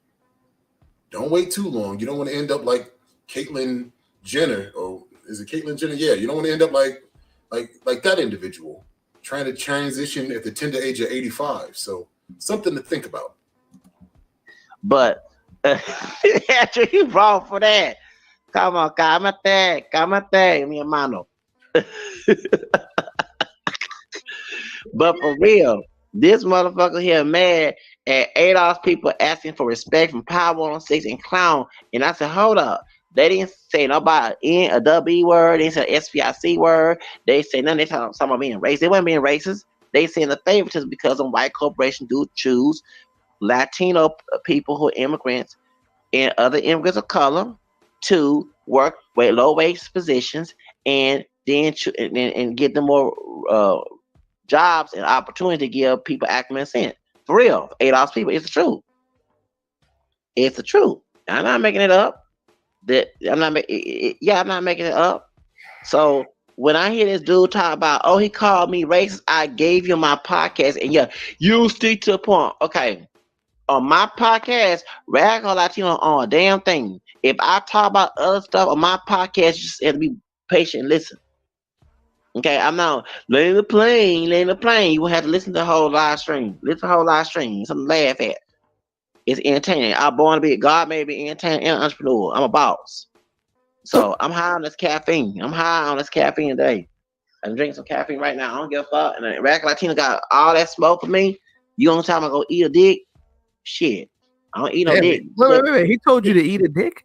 Don't wait too long. You don't want to end up like Caitlyn Jenner, or is it Caitlyn Jenner? Yeah, you don't want to end up like that individual trying to transition at the tender age of 85. So something to think about.
But Andrew, you wrong for that. Come on, cámate, mi hermano. But for real, this motherfucker here mad at Adolf's people asking for respect from Power 106 and Clown. And I said, hold up. They didn't say nobody N a W word. They said SPIC word. They say nothing. They talking about being racist. They weren't being racist. They saying the favoritism because of white corporations do choose Latino people who are immigrants and other immigrants of color to work with low wage positions and then and get them more jobs and opportunity to give people Ackman consent. For real, Adolf's people, it's the truth. It's the truth. I'm not making it up. I'm not making it up. So when I hear this dude talk about, oh, he called me racist, I gave you my podcast, and yeah, you stick to the point. Okay. On my podcast, Radical Latino on a damn thing. If I talk about other stuff on my podcast, you just have to be patient and listen. Okay, I'm not laying the plane. You will have to listen to the whole live stream. Listen to the whole live stream. Something to laugh at. It's entertaining. I'm born to be God made me entertaining and entrepreneur. I'm a boss. So I'm high on this caffeine. Today. I'm drinking some caffeine right now. I don't give a fuck. And Radical Latino got all that smoke for me. You don't tell me I go eat a dick? Shit. I don't eat no dick.
Wait. He told you to eat a dick?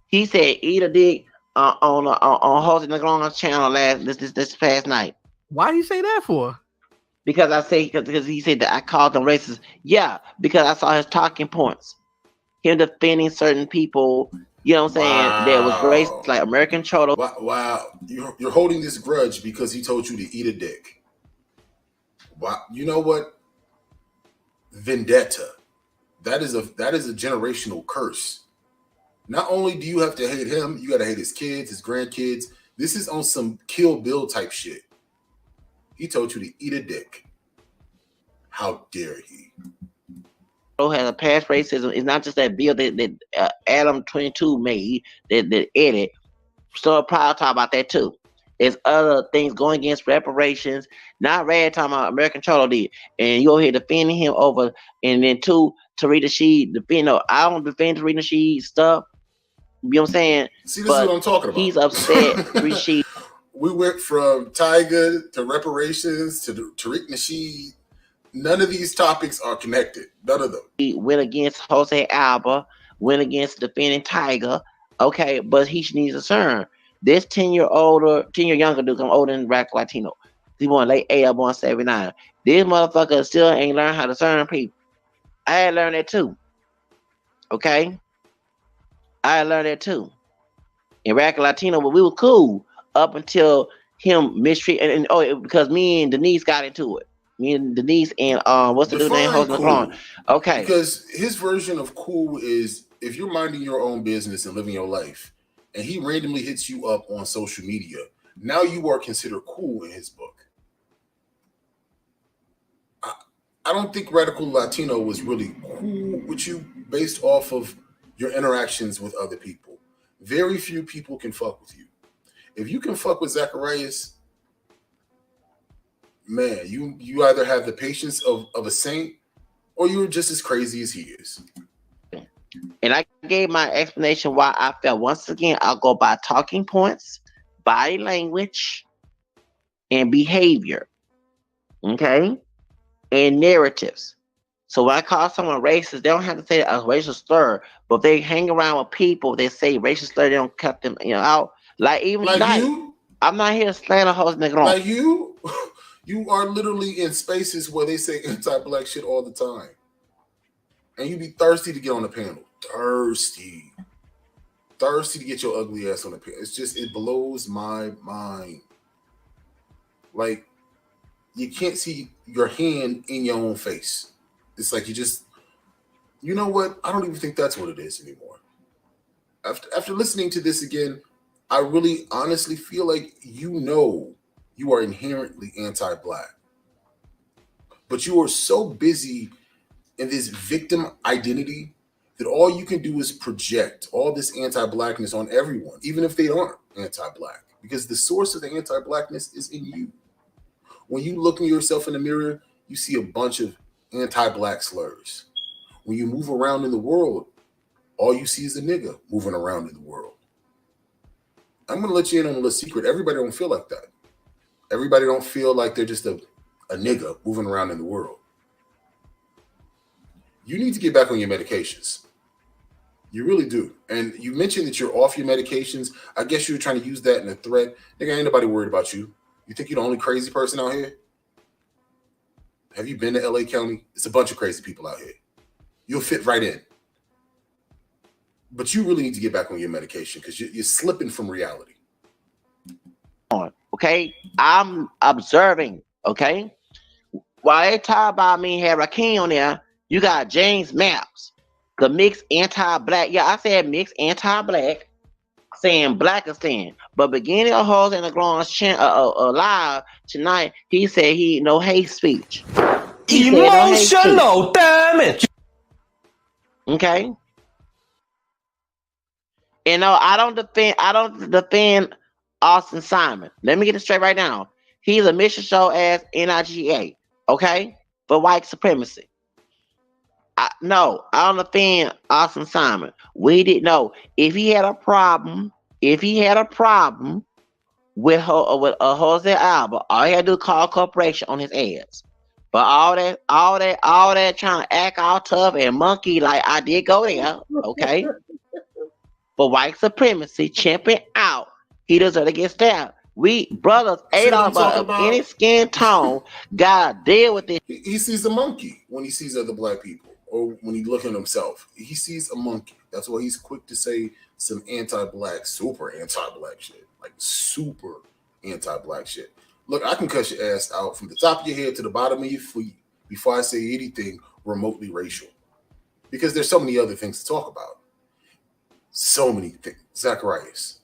He said eat a dick on hosting the Long channel this past night.
Why did he say that for?
Because because he said that I called them racist. Yeah, because I saw his talking points. Him defending certain people, you know what I'm saying, that was racist, like American Cholo.
Wow. You're holding this grudge because he told you to eat a dick. Wow. You know what? Vendetta. That is a generational curse. Not only do you have to hate him, you got to hate his kids, his grandkids. This is on some Kill Bill type shit. He told you to eat a dick. How dare he?
Has a past racism. It's not just that bill that Adam 22 made that edit. So proud to talk about that too. There's other things going against reparations. Not Rad talking about American Cholo did, and you over here defending him over, and then two, Tarita Sheed defend. No, I don't defend Tarita Sheed stuff. You know what I'm saying?
See, this is what I'm talking about.
He's upset. Tarita
We went from Tyga to reparations to Tariq Nasheed. None of these topics are connected. None of them.
He went against Jose Alba, went against defending Tyga. Okay, but he needs a CERN. This 10 year younger dude, I'm older than Radical Latino. He born late 8, born 79. This motherfucker still ain't learned how to CERN people. I had learned that too. Okay? I had learned that too. In Radical Latino, but we were cool up until him mistreat and because me and Denise got into it. Me and Denise and what's the dude's name hosting the phone? Okay.
Because his version of cool is if you're minding your own business and living your life, and he randomly hits you up on social media, now you are considered cool in his book. I don't think Radical Latino was really cool with you based off of your interactions with other people. Very few people can fuck with you. If you can fuck with Zacarias, man, you either have the patience of a saint or you're just as crazy as he is.
And I gave my explanation why I felt. Once again, I'll go by talking points, body language, and behavior. Okay? And narratives. So when I call someone racist, they don't have to say a racial slur, but if they hang around with people that say racial slur, they don't cut them out. Like even like you, I'm not here to slander host nigga on.
Like you are literally in spaces where they say anti-black shit all the time. And you be thirsty to get on the panel. Thirsty to get your ugly ass on the panel. It's just, it blows my mind. Like, you can't see your hand in your own face. It's like you know what? I don't even think that's what it is anymore. After listening to this again, I really honestly feel like you are inherently anti-black. But you are so busy in this victim identity that all you can do is project all this anti-blackness on everyone, even if they aren't anti-black, because the source of the anti-blackness is in you. When you look at yourself in the mirror, you see a bunch of anti-black slurs. When you move around in the world, all you see is a nigga moving around in the world. I'm going to let you in on a little secret. Everybody don't feel like that. Everybody don't feel like they're just a nigga moving around in the world. You need to get back on your medications. You really do. And you mentioned that you're off your medications. I guess you were trying to use that in a threat. Nigga, ain't nobody worried about you. You think you're the only crazy person out here? Have you been to LA County? It's a bunch of crazy people out here. You'll fit right in. But you really need to get back on your medication because you're slipping from reality.
Okay? I'm observing, okay? While they talk about me and Rakim on there, you got James Maps, the mixed anti-black. Yeah, I said mixed anti-black, saying Blackistan. But beginning of hoes in the Glow's live tonight, he said he no hate speech.
Emotional damage.
Okay. And no, I don't defend Austin Simon. Let me get it straight right now. He's a mission show as NIGA, okay? For white supremacy. I don't defend Austin Simon. We didn't know if he had a problem. If he had a problem with Jose Alba, all he had to do is call corporation on his ass. But all that trying to act all tough and monkey like I did go there, okay? For white supremacy, chimping out, he deserves to get stabbed. We brothers ain't all about any skin tone. God deal with it.
He sees a monkey when he sees other black people, or when he looks at himself. He sees a monkey. That's why he's quick to say some anti-black, super anti-black shit, like super anti-black shit. Look, I can cut your ass out from the top of your head to the bottom of your feet before I say anything remotely racial, because there's so many other things to talk about. So many things. Zacarias,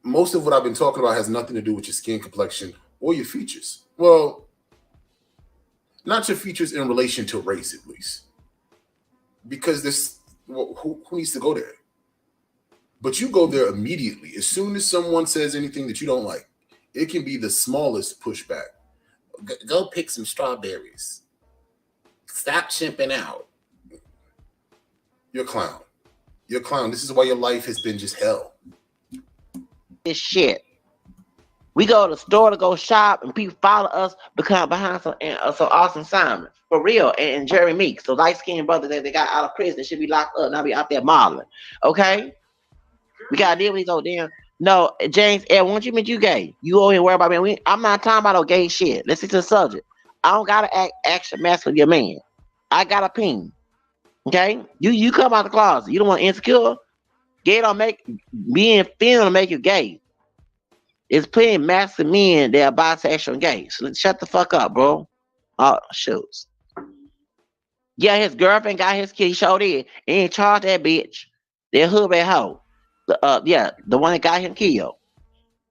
most of what I've been talking about has nothing to do with your skin complexion or your features. Well, not your features in relation to race, at least. Because who needs to go there? But you go there immediately. As soon as someone says anything that you don't like, it can be the smallest pushback. Go pick some strawberries. Stop chimping out. You're a clown. You're a clown. This is why your life has been just hell.
This shit. We go to the store to go shop, and people follow us because behind some Austin Simon. For real. And Jerry Meeks, the light-skinned brother that they got out of prison, they should be locked up, now be out there modeling. Okay? We got to deal with these old damn. No, James, once you admit you gay, you over here worry about me. I'm not talking about no gay shit. Let's get to the subject. I don't got to act extra masculine with your man. I got a ping. Okay? You come out the closet. You don't want insecure. Gay don't make being female to make you gay. It's plenty of masculine men that are bisexual and gay. So shut the fuck up, bro. Oh, shoots. Yeah, his girlfriend got his kid. He showed it. He ain't charged that bitch. That hood rat hoe. The one that got him killed.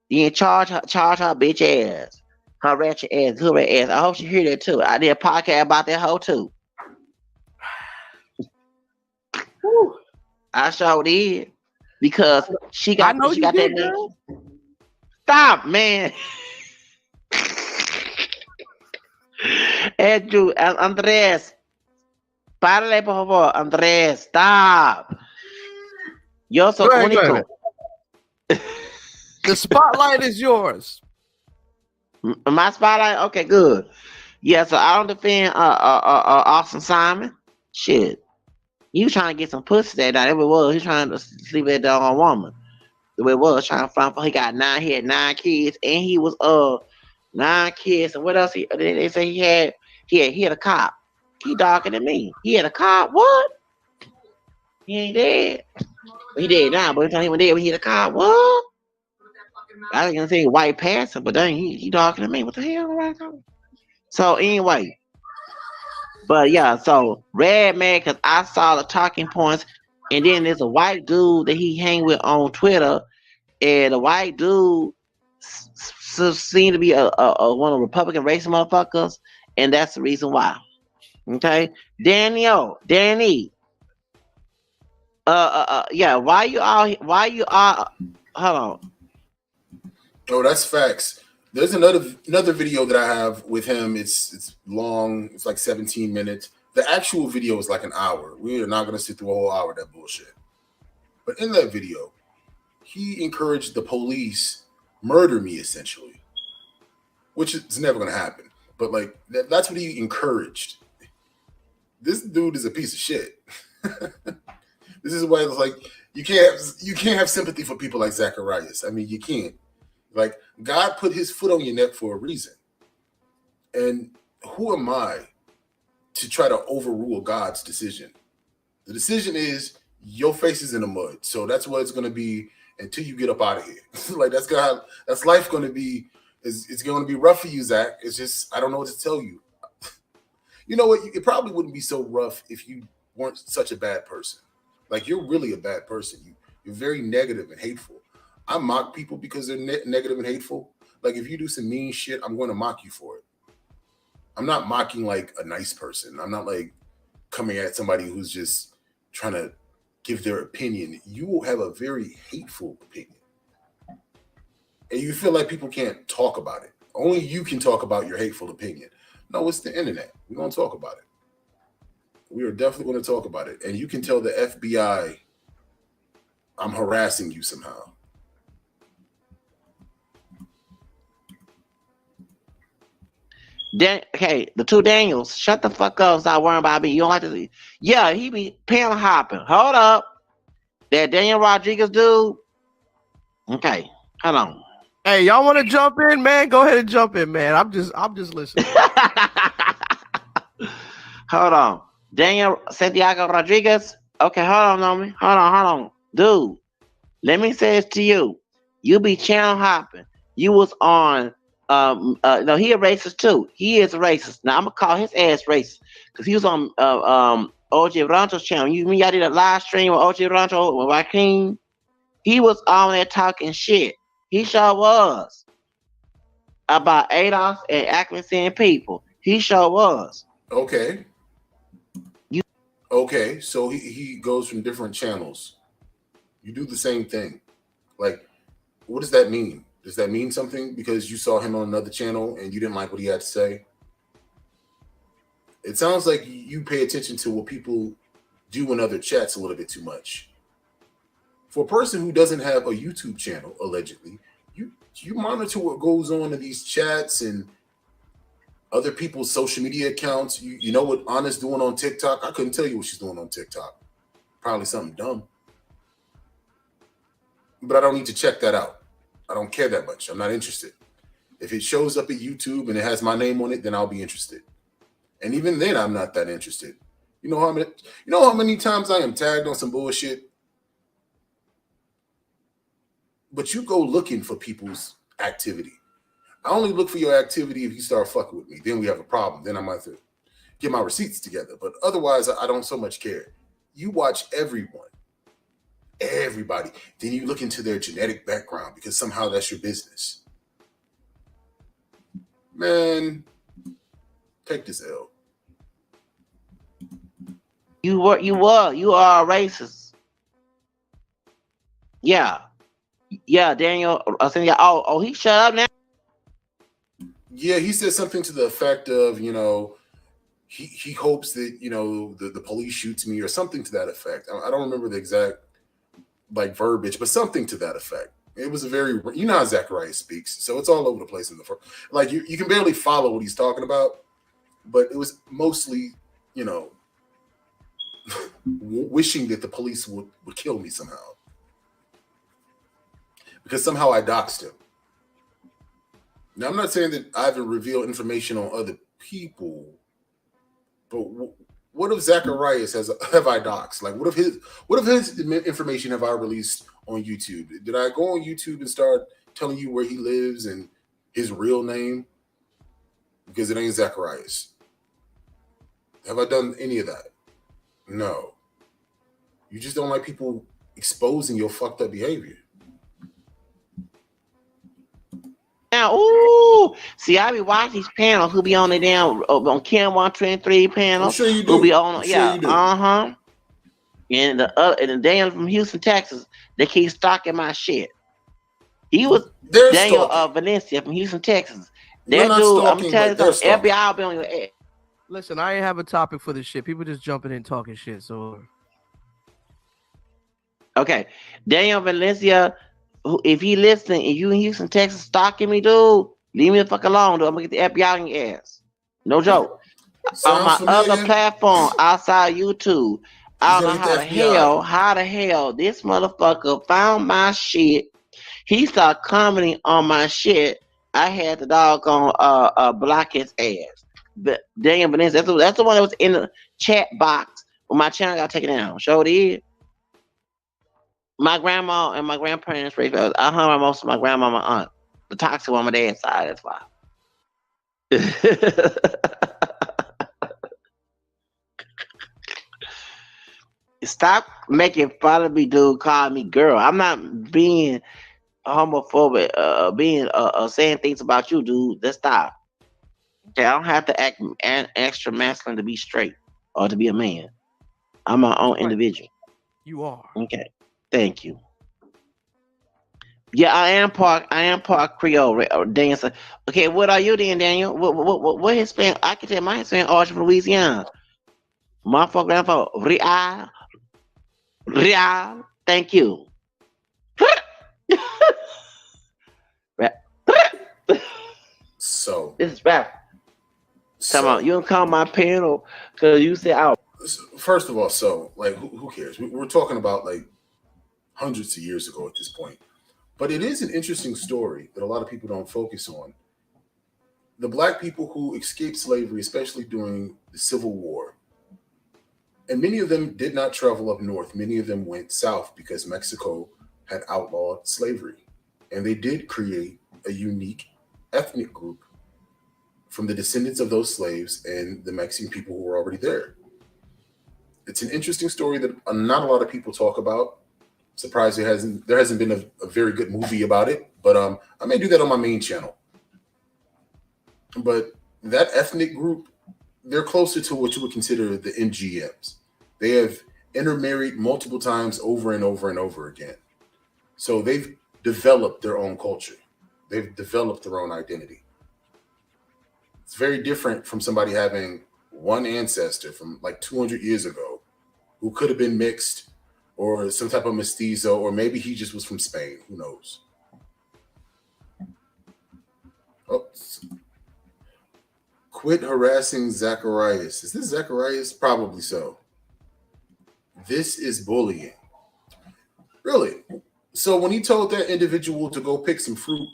He ain't charge her bitch ass. Her ratchet ass, hood rat ass. I hope she hear that too. I did a podcast about that hoe too. Whew. I sure did. Because she got that girl. Stop, man. Andrés. Párale, por favor. Andrés, stop. Yo soy único.
The spotlight is yours.
My spotlight? Okay, good. Yeah, so I don't defend Austin Simon. Shit. You trying to get some pussy that night. It was. He trying to sleep with that doggone woman. The way it was trying to find. He had 9 kids, and he was 9 kids. And what else? They say he had a cop. He darker than me. He had a cop. What? He ain't dead. He dead now, but he went dead when he had a cop. What? I was gonna say white passer, but dang, he darker than me. What the hell? So anyway. But yeah, so red man, because I saw the talking points, and then there's a white dude that he hang with on Twitter, and the white dude seemed to be a one of the Republican racist motherfuckers, and that's the reason why. Okay, Danny. Yeah. Why you all? Hold on.
Oh, that's facts. There's another video that I have with him. It's long. It's like 17 minutes. The actual video is like an hour. We are not going to sit through a whole hour of that bullshit. But in that video, he encouraged the police murder me essentially, which is never going to happen. But like that's what he encouraged. This dude is a piece of shit. This is why it's like you can't have sympathy for people like Zacarias. I mean, you can't. Like God put his foot on your neck for a reason. And who am I to try to overrule God's decision? The decision is your face is in the mud. So that's what it's going to be until you get up out of here. Like that's life going to be. It's going to be rough for you, Zach. It's just, I don't know what to tell you. You know what? It probably wouldn't be so rough if you weren't such a bad person. Like, you're really a bad person. You're very negative and hateful. I mock people because they're negative and hateful. Like, if you do some mean shit, I'm going to mock you for it. I'm not mocking like a nice person. I'm not like coming at somebody who's just trying to give their opinion. You will have a very hateful opinion. And you feel like people can't talk about it. Only you can talk about your hateful opinion. No, it's the internet. We're going to talk about it. We are definitely going to talk about it. And you can tell the FBI I'm harassing you somehow.
Okay, the two Daniels, shut the fuck up. Stop worrying about me. You don't like to see. Yeah, he be panel hopping. Hold up. That Daniel Rodriguez dude. Okay, hold on.
Hey, y'all want to jump in, man? Go ahead and jump in, man. I'm just listening.
Hold on. Daniel Santiago Rodriguez. Okay, hold on, Nomi. Hold on. Dude, let me say this to you. You be channel hopping. You was on no, he a racist too. He is a racist. Now I'm gonna call his ass racist because he was on OJ Rancho's channel. You mean y'all did a live stream with OJ Rancho with Joaquin? He was on there talking shit. He sure was about Adolf and accuracy people. He sure was.
Okay. Okay, so he goes from different channels. You do the same thing. Like, what does that mean? Does that mean something because you saw him on another channel and you didn't like what he had to say? It sounds like you pay attention to what people do in other chats a little bit too much. For a person who doesn't have a YouTube channel, allegedly, you monitor what goes on in these chats and other people's social media accounts. You know what Anna's doing on TikTok? I couldn't tell you what she's doing on TikTok. Probably something dumb. But I don't need to check that out. I don't care that much. I'm not interested. If it shows up at YouTube and it has my name on it, then I'll be interested. And even then, I'm not that interested. You know how many times I am tagged on some bullshit? But you go looking for people's activity. I only look for your activity if you start fucking with me. Then we have a problem. Then I might have to get my receipts together. But otherwise, I don't so much care. You watch everybody. Then you look into their genetic background because somehow that's your business. Man, take this L.
You are a racist. Yeah, Daniel. He shut up now.
Yeah, he said something to the effect of, he hopes that, the police shoots me or something to that effect. I don't remember the exact verbiage, but something to that effect. It was a very, how Zacharias speaks, so it's all over the place in the first. Like you can barely follow what he's talking about, but it was mostly, wishing that the police would kill me somehow because somehow I doxed him. Now, I'm not saying that I haven't revealed information on other people, but what if Zacarias have I doxed? Like, what if his information have I released on YouTube? Did I go on YouTube and start telling you where he lives and his real name? Because it ain't Zacarias. Have I done any of that? No. You just don't like people exposing your fucked up behavior.
now. Ooh, see, I be watching these panels. Who be on the damn on Kim 123 panel?
I'm sure you
Who
do.
be on?
I'm sure you do.
And the Daniel from Houston, Texas, they keep stalking my shit. He was
They're
Daniel
stalking.
Valencia from Houston, Texas.
You're
That
not
dude, I'm
stalking,
telling
but they're
you,
stalking.
FBI will be on your ass.
Listen, I ain't have a topic for this shit. People just jumping in talking shit. So
Okay, Daniel Valencia, if he listening, and you in Houston, Texas, stalking me, dude, leave me the fuck alone, dude. I'm gonna get the FBI on your ass. No joke. On my other platform outside YouTube, I don't know how the hell this motherfucker found my shit. He started commenting on my shit. I had the doggone block his ass. But Daniel Valencia, that's the one that was in the chat box when my channel got taken down. Show it. My grandma and my grandparents raised us. I hung around most of my grandma and my aunt. The toxic one on my dad's side, that's why. Stop making fun of me, dude. Call me girl. I'm not being homophobic, saying things about you, dude. Let's stop. Okay, I don't have to act extra masculine to be straight or to be a man. I'm my own individual.
You are.
Okay, thank you. Yeah, I am part Creole dancer. Okay, what are you then, Daniel? What Hispanic? I can tell my Hispanic origin from Louisiana. My fuck grandpa, Real. Thank you.
So
this is rap. Come on, you don't call my panel because you said out.
First of all, so like, who cares? We're talking about like hundreds of years ago at this point. But it is an interesting story that a lot of people don't focus on. The black people who escaped slavery, especially during the Civil War, and many of them did not travel up north. Many of them went south because Mexico had outlawed slavery. And they did create a unique ethnic group from the descendants of those slaves and the Mexican people who were already there. It's an interesting story that not a lot of people talk about. Surprised there hasn't been a very good movie about it, but I may do that on my main channel. But that ethnic group, they're closer to what you would consider the MGMs. They have intermarried multiple times over and over and over again. So they've developed their own culture. They've developed their own identity. It's very different from somebody having one ancestor from like 200 years ago who could have been mixed or some type of mestizo, or maybe he just was from Spain. Who knows? Oh, quit harassing Zacarias. Is this Zacarias? Probably so. This is bullying. Really? So when he told that individual to go pick some fruit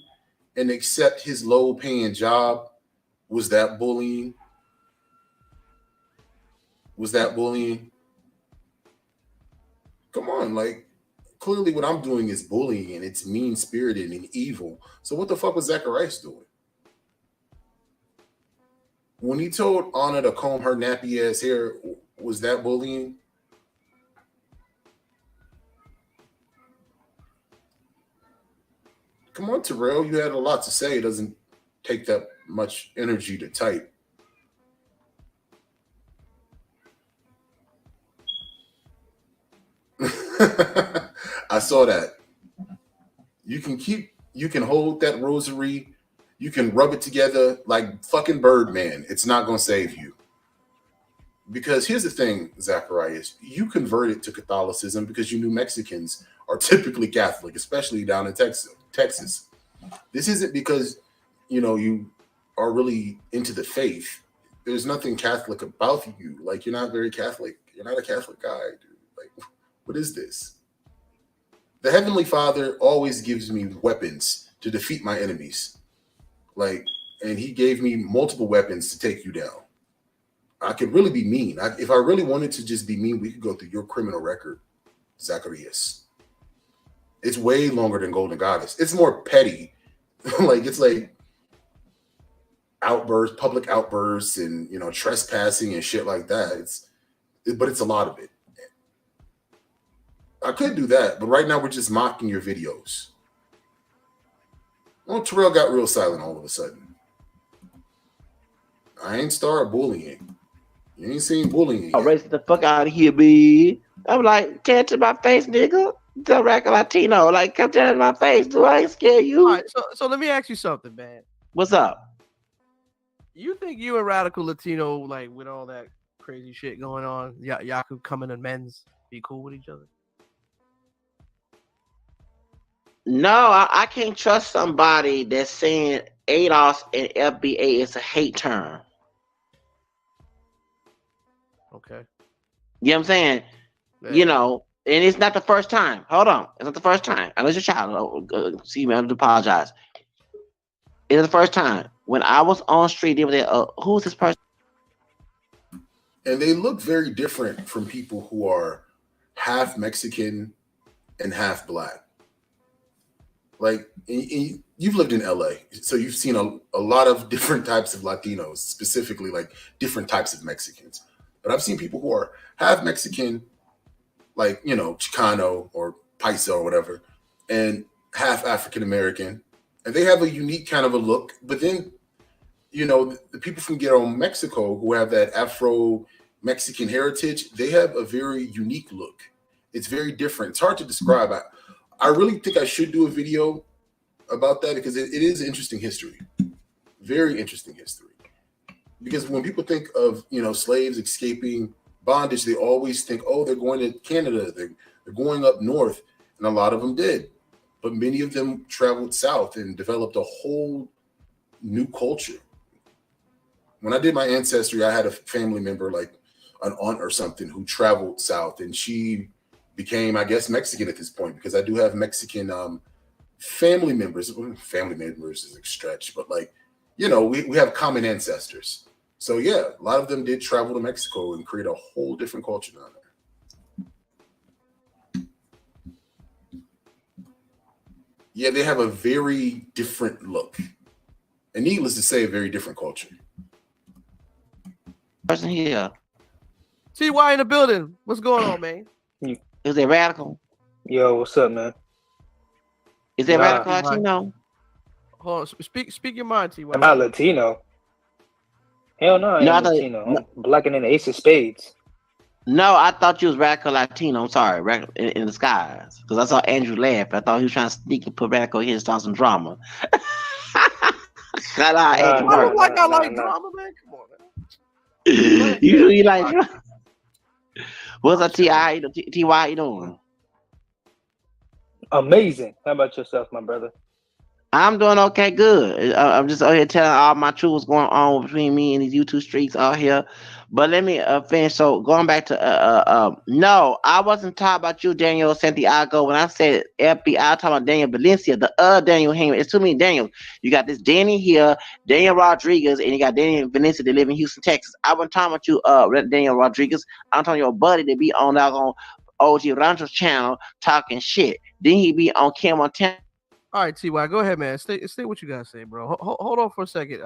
and accept his low-paying job, was that bullying? Was that bullying? Come on, like, clearly what I'm doing is bullying and it's mean-spirited and evil. So what the fuck was Zacarias doing? When he told Anna to comb her nappy-ass hair, was that bullying? Come on, Terrell, you had a lot to say. It doesn't take that much energy to type. I saw that. You can hold that rosary, you can rub it together like fucking Birdman. It's not going to save you. Because here's the thing, Zacarias, you converted to Catholicism because you knew Mexicans are typically Catholic, especially down in Texas. This isn't because, you are really into the faith. There's nothing Catholic about you. Like, you're not very Catholic. You're not a Catholic guy, dude. Like, what is this? The Heavenly Father always gives me weapons to defeat my enemies. And he gave me multiple weapons to take you down. I could really be mean. If I really wanted to just be mean, we could go through your criminal record, Zacarias. It's way longer than Golden Goddess. It's more petty. It's like outbursts, public outbursts, and trespassing and shit like that. But it's a lot of it. I could do that, but right now we're just mocking your videos. Well, Terrell got real silent all of a sudden. I ain't started bullying. You ain't seen bullying
I'll
yet.
race the fuck out of here, B. I'm like, tell it to my face, nigga. The Rack Latino, like, come tell it to my face. Do I ain't scare you?
All right, so let me ask you something, man.
What's up?
You think you and Radical Latino, like with all that crazy shit going on, y'all could come in and men's be cool with each other?
No, I can't trust somebody that's saying ADOS and FBA is a hate term.
Okay.
You know what I'm saying?
Yeah.
You know, and it's not the first time. Hold on. It's not the first time. I was your child. See, man, I apologize. It's the first time. When I was on street, they were there, who's this person?
And they look very different from people who are half Mexican and half black. Like, you've lived in LA, so you've seen a lot of different types of Latinos, specifically like different types of Mexicans. But I've seen people who are half Mexican, like, you know, Chicano or Paisa or whatever, and half African American, and they have a unique kind of a look. But then, you know, the people from Ghetto Mexico who have that Afro-Mexican heritage, they have a very unique look. It's very different. It's hard to describe. I really think I should do a video about that because it is interesting history. Very interesting history. Because when people think of, you know, slaves escaping bondage, they always think, oh, they're going to Canada, they're going up north, and a lot of them did. But many of them traveled south and developed a whole new culture. When I did my ancestry, I had a family member, like an aunt or something, who traveled south, and she became, I guess, Mexican at this point, because I do have Mexican family members. Family members is a stretch, but like, you know, we have common ancestors. So yeah, a lot of them did travel to Mexico and create a whole different culture down there. Yeah, they have a very different look. And needless to say, a very different culture.
Person here.
TY in the building. What's going on, man?
Is it Radical?
Yo, what's up, man?
Is it
Nah.
Radical Latino?
Hold on, speak your mind, TY.
I'm not Latino. Hell no, I ain't Latino. I'm blacker than the Ace of Spades.
No, I thought you was Radical Latino. I'm sorry, in the skies. Because I saw Andrew laugh. I thought he was trying to sneak and put Radical here and start some drama. I
like drama, man. Come on, man.
you like drama? What's up, T.I.? T.Y., how you doing?
Amazing. How about yourself, my brother?
I'm doing okay, good. I'm just out here telling all my truth what's going on between me and these YouTube streets out here. But let me finish. So going back to no, I wasn't talking about you, Daniel Santiago. When I said FBI, I'm talking about Daniel Valencia, the Daniel Heyman. It's too many Daniels. You got this Danny here, Daniel Rodriguez, and you got Daniel Valencia that live in Houston, Texas. I wasn't talking about you, Daniel Rodriguez. I'm talking your buddy that be on OG Rancho's channel talking shit. Then he be on Kim Montana.
All right, TY, go ahead, man. Stay what you gotta say, bro. Hold on for a second,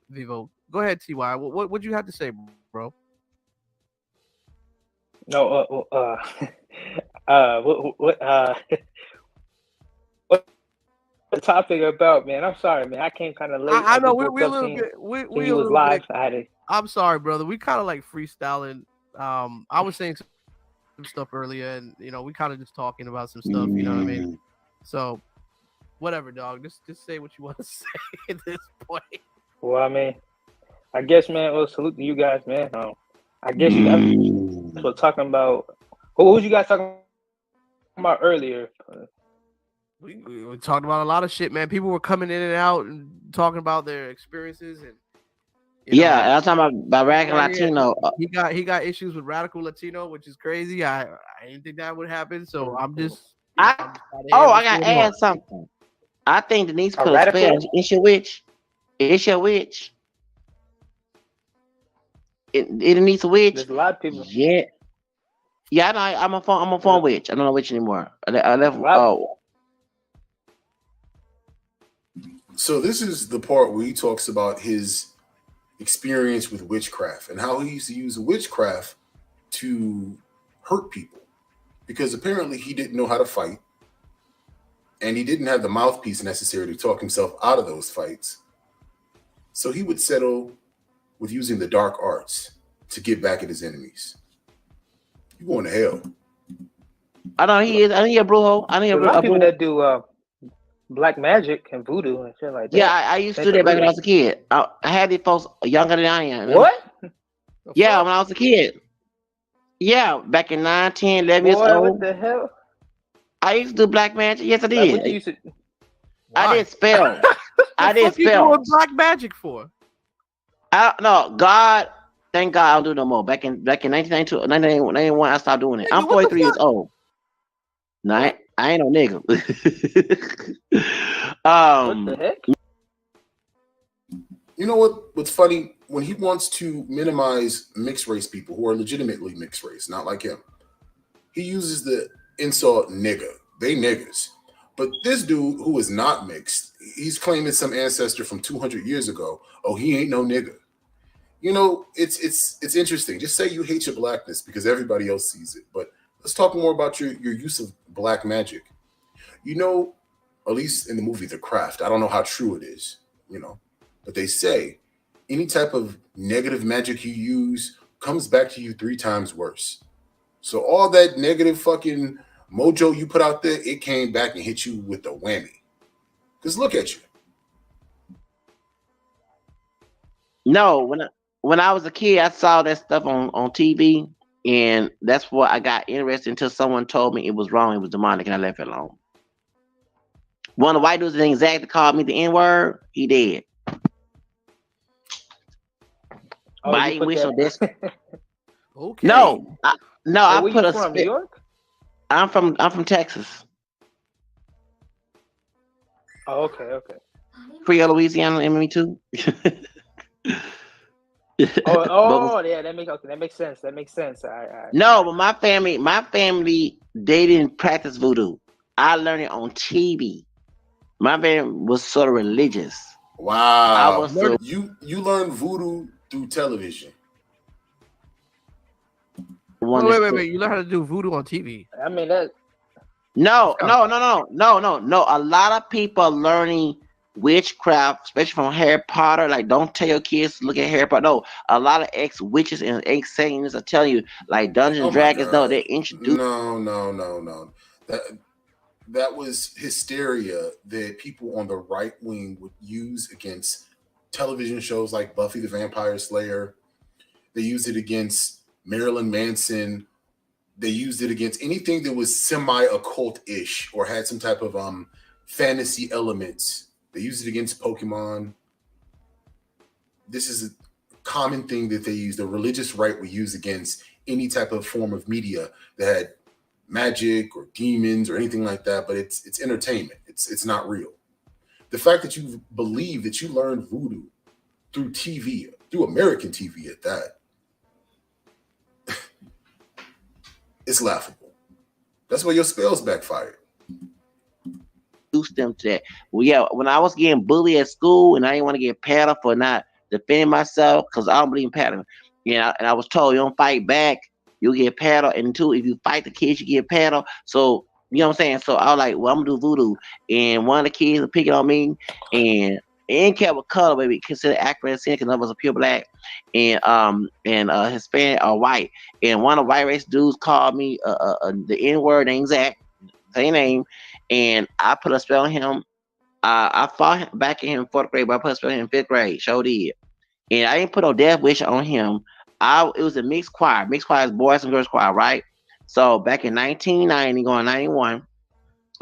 Vivo. Go ahead, TY. What you have to say, bro?
No, what the topic about, man? I'm sorry, man. I came kind of late.
I know we a little bit. We a little
live.
bit.
I had to.
I'm sorry, brother. We kind of like freestyling. I was saying some stuff earlier, and you know, we kind of just talking about some stuff. You know what I mean? So. Whatever, dog. Just say what you want to say at this point.
Well, I mean, I guess, man. Well, salute to you guys, man. I guess you guys were talking about who was you guys talking about earlier?
We were talking about a lot of shit, man. People were coming in and out and talking about their experiences, and
I was talking about Radical Latino.
He got issues with Radical Latino, which is crazy. I didn't think that would happen, so I'm just.
I gotta add something. I think Denise put a spell. It's your witch. It's your witch. It needs a witch.
There's a lot of people.
Yeah. Yeah, I know. I'm a phone witch. I don't know witch anymore. I left. Oh.
So this is the part where he talks about his experience with witchcraft and how he used to use witchcraft to hurt people, because apparently he didn't know how to fight. and he didn't have the mouthpiece necessary to talk himself out of those fights. So he would settle with using the dark arts to get back at his enemies. You going to hell?
I know he is. I need a Brujo. I need
A lot of people
Brujo.
that do black magic and voodoo and shit like that.
Yeah, I used to do that back when I was a kid. I had these folks younger than I am.
What?
Yeah, when I was a kid. Yeah, back in 9, 10, 11 years
Boy,
old.
what the hell?
I used to do black magic. Yes, I
Like,
did.
what you used to...
I did spells. I did
What you doing
spells.
black magic for?
No, God, thank God I don't do no more. Back in 1992, 1991, I stopped doing it.
Nigga,
I'm
what the
43 years
fuck?
old. No, I ain't no nigga.
What the heck?
You know what's funny? When he wants to minimize mixed race people who are legitimately mixed race, not like him, he uses the insult nigga. They niggas. But this dude who is not mixed, he's claiming some ancestor from 200 years ago. Oh, he ain't no nigga. You know, it's interesting. Just say you hate your blackness because everybody else sees it. But let's talk more about your use of black magic. You know, at least in the movie The Craft, I don't know how true it is, you know, but they say any type of negative magic you use comes back to you 3 times worse. So all that negative fucking mojo you put out there, it came back and hit you with the whammy. Because look at you.
No, when I was a kid, I saw that stuff on TV, and that's what I got interested until someone told me it was wrong, it was demonic, and I left it alone. One of the white dudes that exactly called me the N-word, he did.
Oh,
But I
you
ain't
put
wish on this.
that...
Okay.
No, I
Where
put
you
a
from? New
spit.
York?
I'm from Texas,
Oh, okay.
Creole, Louisiana, me too.
Oh, yeah, that makes sense. I
No, but my family, they didn't practice voodoo. I learned it on TV. My family was sort of religious.
Wow.
I was so
You learned voodoo through television.
Wait. You learn how to do voodoo on TV.
I mean that.
No. A lot of people are learning witchcraft, especially from Harry Potter. Like, don't tell your kids to look at Harry Potter. No, a lot of ex-witches and ex-Satanists are telling you, like Dungeons and Dragons. No, they introduce.
No. That was hysteria that people on the right wing would use against television shows like Buffy the Vampire Slayer. They used it against Marilyn Manson. They used it against anything that was semi-occult-ish or had some type of fantasy elements. They used it against Pokemon. This is a common thing that they use. The religious right would use against any type of form of media that had magic or demons or anything like that, but it's entertainment. It's not real. The fact that you believe that you learned voodoo through TV, through American TV at that, it's laughable. That's why your spells backfired.
Them to that. Well, yeah, when I was getting bullied at school and I didn't want to get paddled for not defending myself because I don't believe in paddling. Yeah, and I was told you don't fight back, you'll get paddled. And two, if you fight the kids, you get paddled. So you know what I'm saying? So I was like, well, I'm gonna do voodoo. And one of the kids was picking on me, and it ain't care what color, baby, consider accurate sin because none of us are pure black and Hispanic or white. And one of the white race dudes called me the N-word, named Zach, same name. And I put a spell on him. I fought him back in him in 4th grade, but I put a spell on him in 5th grade. Sure did. And I didn't put no death wish on him. It was a mixed choir. Mixed choir is boys and girls choir, right? So back in 1990, going 91,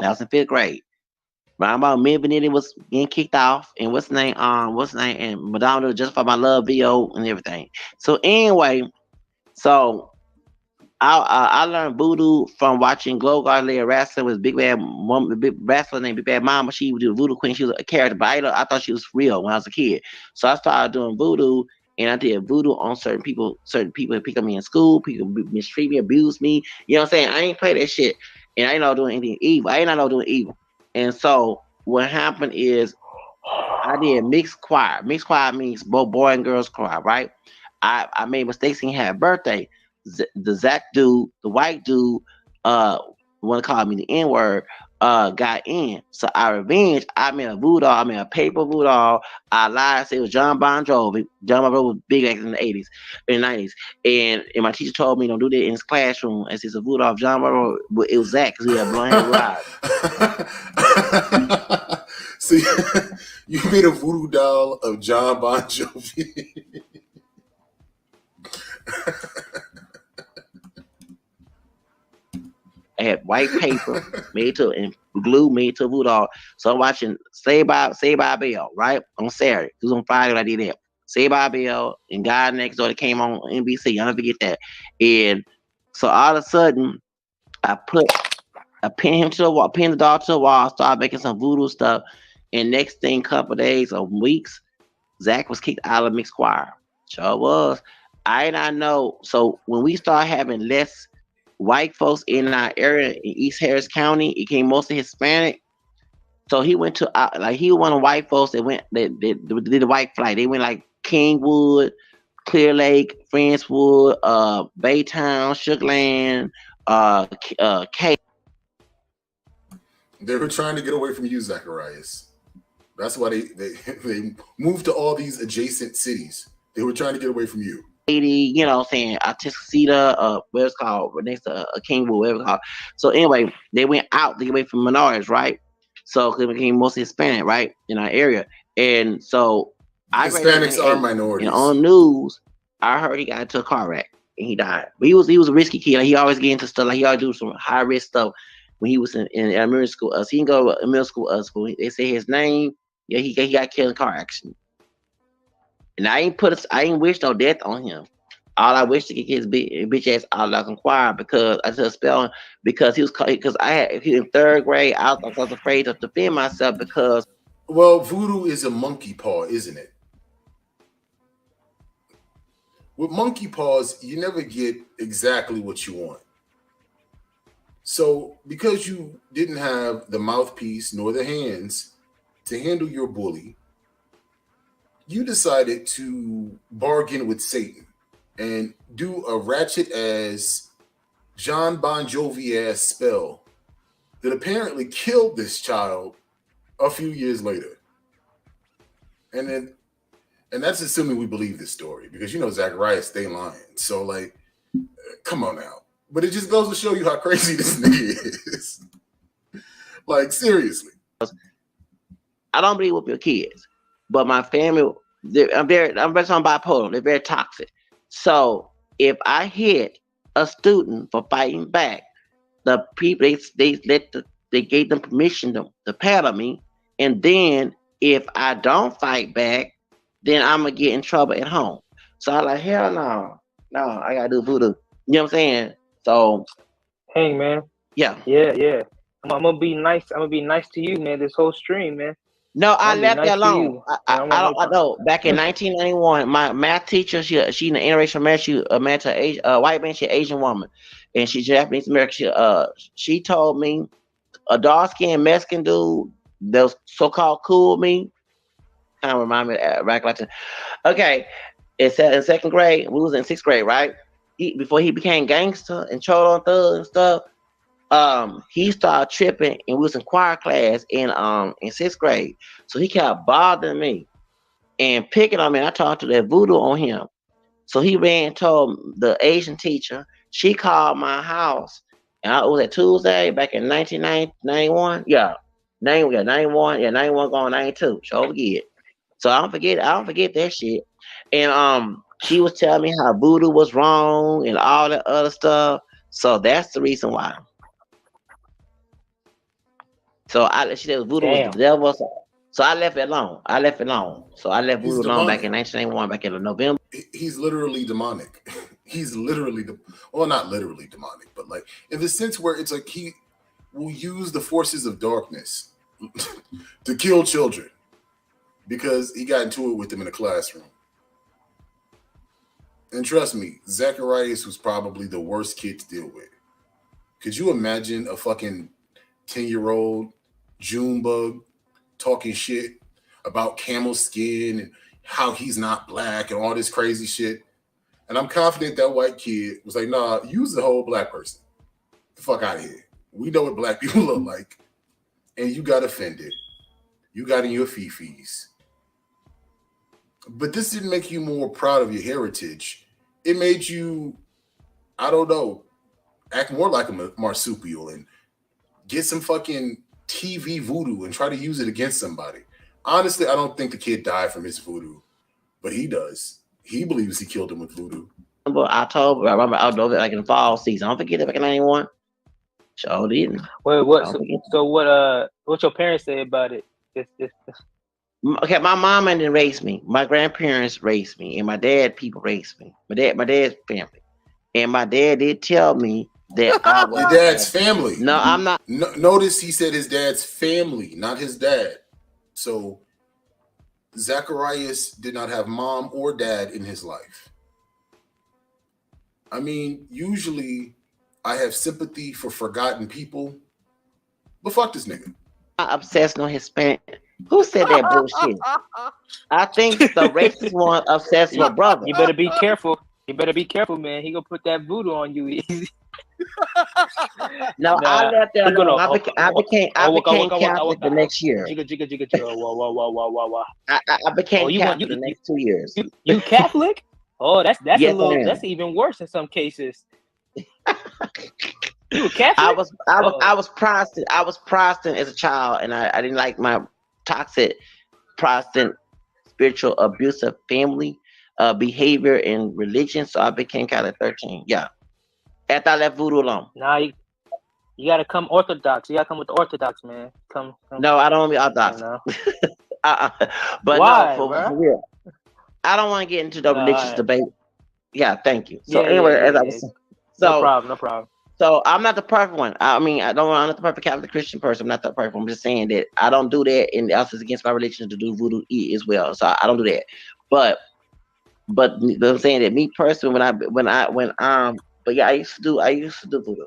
I was in 5th grade. Round about mid-Benedict was getting kicked off, and what's the name? And Madonna was Just For My Love video and everything. So anyway, I learned voodoo from watching Glow Garland wrestling with Big Bad Mom, big wrestler named Big Bad Mama. She would do the voodoo queen. She was a character, but I thought she was real when I was a kid. So I started doing voodoo, and I did voodoo on certain people. Certain people pick up me in school. People mistreat me, abuse me. You know what I'm saying? I ain't play that shit, and I ain't know doing anything evil. I ain't know doing evil. And so what happened is I did mixed choir. Mixed choir means both boy and girls choir, right? I made mistakes and had a birthday. The Zach dude, the white dude, want to call me the N-word. got in. So I revenge. I made a voodoo. I made a paper voodoo. I lied. Said it was John Bon Jovi. John Bon Jovi was big back in the 80s, in the 90s. And my teacher told me don't do that in his classroom. And it's a voodoo of John Bon Jovi. But it was Zach because he had blonde hair with eyes.
So you made a voodoo doll of John Bon Jovi.
I had white paper made to and glue made to voodoo. So I'm watching Saved by Bell, right? On Saturday. It was on Friday when I did that. Saved by Bell and God Next Door that came on NBC. I'll never forget that. And so all of a sudden, I pinned him to the wall, pinned the dog to the wall, started making some voodoo stuff. And next thing, couple days or weeks, Zach was kicked out of the mixed choir. Sure was. I did not know. So when we started having less white folks in our area in East Harris County, it came mostly Hispanic. So he went to he was one of the white folks that did the white flight. They went like Kingwood, Clear Lake, Friendswood, Baytown, Sugarland, K.
They were trying to get away from you, Zacarias. That's why they moved to all these adjacent cities. They were trying to get away from you.
You know what I'm saying, Artistica, what it's called, next to Kingwood, whatever it's called. So anyway, they went out to get away from minorities, right? So it became mostly Hispanic, right, in our area. And so
Hispanics are minorities.
And on news, I heard he got into a car wreck and he died. But he was a risky kid. Like, he always get into stuff. Like, he always do some high risk stuff when he was in elementary school. So he didn't go to middle school. They say his name. Yeah, he got killed in a car accident. And I ain't wish no death on him. All I wish to get his bitch ass out of the choir because I just spelled because he was in third grade. I was afraid to defend myself because.
Well, voodoo is a monkey paw, isn't it? With monkey paws, you never get exactly what you want. So because you didn't have the mouthpiece nor the hands to handle your bully, you decided to bargain with Satan and do a ratchet as John Bon Jovi ass spell that apparently killed this child a few years later. And that's assuming we believe this story because you know Zacarias stay lying. So like, come on now. But it just goes to show you how crazy this nigga is. Like, seriously.
I don't believe with your kids. But my family, I'm very bipolar. They're very toxic. So if I hit a student for fighting back, the people they gave them permission to paddle me, and then if I don't fight back, then I'm gonna get in trouble at home. So I'm like, hell no, I gotta do voodoo. You know what I'm saying? So,
hey man,
yeah.
I'm gonna be nice. I'm gonna be nice to you, man. This whole stream, man.
No, I left it alone. I know. Back in 1991, my math teacher, she in the interracial marriage. She married a white man. She an Asian woman, and she's Japanese American. She told me a dark skinned Mexican dude that was so called cool with me. Kind of remind me of recollection. Okay, in second grade, we was in sixth grade, right? Before he became gangster and choked on thugs and stuff. He started tripping and we was in choir class in sixth grade. So he kept bothering me and picking on me. I talked to that voodoo on him. So he ran and told the Asian teacher. She called my house. And it was at Tuesday back in 1991. Yeah. 91. Yeah, 91 going 92. Sure forget. So I don't forget that shit. And she was telling me how voodoo was wrong and all that other stuff. So that's the reason why. So she said voodoo was the devil. So I left it alone. So I left voodoo alone back in 1991, back in November.
He's literally demonic. He's literally, well, not literally demonic, but like in the sense where it's like he will use the forces of darkness to kill children because he got into it with them in the classroom. And trust me, Zacarias was probably the worst kid to deal with. Could you imagine a fucking 10-year-old June bug talking shit about camel skin and how he's not black and all this crazy shit? And I'm confident that white kid was like, nah, use the whole black person. Get the fuck out of here. We know what black people look like. and you got offended. You got in your fifis. But this didn't make you more proud of your heritage. It made you, I don't know, act more like a marsupial and get some fucking TV voodoo and try to use it against somebody. Honestly, I don't think the kid died from his voodoo, but he does. He believes he killed him with voodoo.
October, I remember outdoor like in the fall season. I don't forget it back in 91. Sure didn't.
Wait, what? So what your parents say about it?
Okay, my mom didn't raise me. My grandparents raised me, and my dad people raised me. My dad's family, and my dad did tell me that I was
your dad's family.
No, I'm not.
Notice he said his dad's family, not his dad. So Zacarias did not have mom or dad in his life. I mean, usually I have sympathy for forgotten people, but fuck this nigga.
I'm obsessed on Hispanic. Who said that bullshit? I think the racist one obsessed with brother.
You better be careful. You better be careful, man. He gonna put that voodoo on you.
No, I left that alone. I became Catholic the next year.
I
became Catholic the next 2 years.
You Catholic? Oh, that's
Yes,
that's even worse in some cases. You a Catholic?
I was Protestant. I was Protestant as a child, and I didn't like my toxic Protestant spiritual abusive family behavior and religion. So I became Catholic at 13. Yeah. After I left voodoo alone.
Nah, you gotta come Orthodox. You gotta come with the Orthodox, man. Come.
No, I don't want to be Orthodox. But
why,
no, for real. I don't want to get into the religious debate. Yeah, thank you. So anyway, as I was saying,
no problem.
So I'm not the perfect one. I'm not the perfect Catholic Christian person. I'm not the perfect one. I'm just saying that I don't do that, and also it's against my religion to do voodoo as well. So I don't do that. But I'm saying that me personally, but yeah, I used to do voodoo,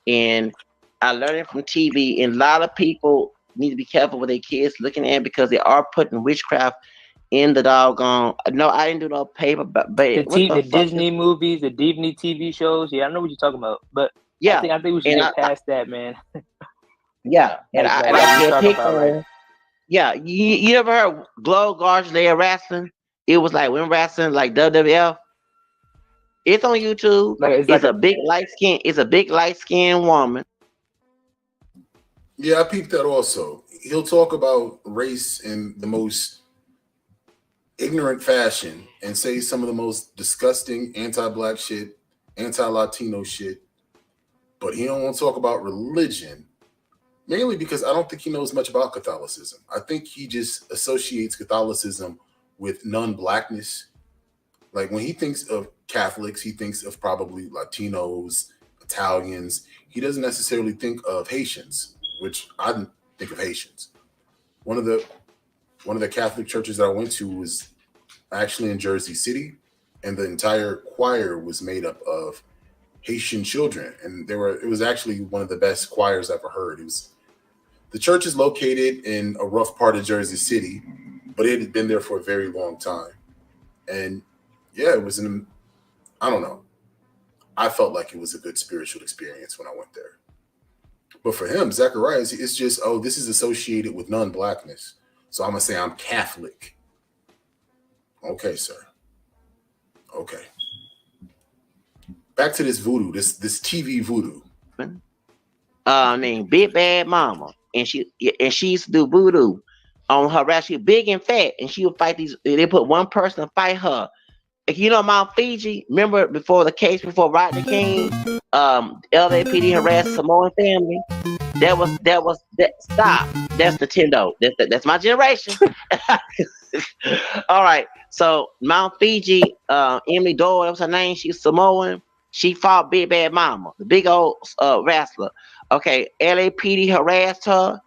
and I learned it from TV. And a lot of people need to be careful with their kids looking at it because they are putting witchcraft in the doggone. No, I didn't do no paper, but
the Disney movies, the Disney TV shows. Yeah, I know what you're talking about, but
yeah,
I think we should get past that, man.
Yeah, and I pick on. Right? Yeah, you ever heard Glow Gorge Layer Wrestling? It was like when wrestling, like WWF. It's on YouTube. It's a big light skin woman.
Yeah, I peeped that also. He'll talk about race in the most ignorant fashion and say some of the most disgusting anti-black shit, anti-Latino shit, but he don't want to talk about religion, mainly because I don't think he knows much about Catholicism. I think he just associates Catholicism with non-blackness. Like when he thinks of Catholics, he thinks of probably Latinos, Italians. He doesn't necessarily think of Haitians, which I think of Haitians. One of the Catholic churches that I went to was actually in Jersey City, and the entire choir was made up of Haitian children, and it was actually one of the best choirs I've ever heard. The church is located in a rough part of Jersey City, but it had been there for a very long time. And yeah, it was I don't know. I felt like it was a good spiritual experience when I went there. But for him, Zacarias, it's just, this is associated with non-blackness. So I'm going to say I'm Catholic. Okay, sir. Okay. Back to this voodoo, this TV voodoo.
Named Big Bad Mama. And she used to do voodoo on her rap. She was big and fat, and she would fight these. They put one person to fight her. You know Mount Fiji? Remember before Rodney King, LAPD harassed Samoan family? Stop. That's Nintendo. That's my generation. All right. So Mount Fiji, Emily Doyle, that was her name. She's Samoan. She fought Big Bad Mama, the big old wrestler. Okay, LAPD harassed her.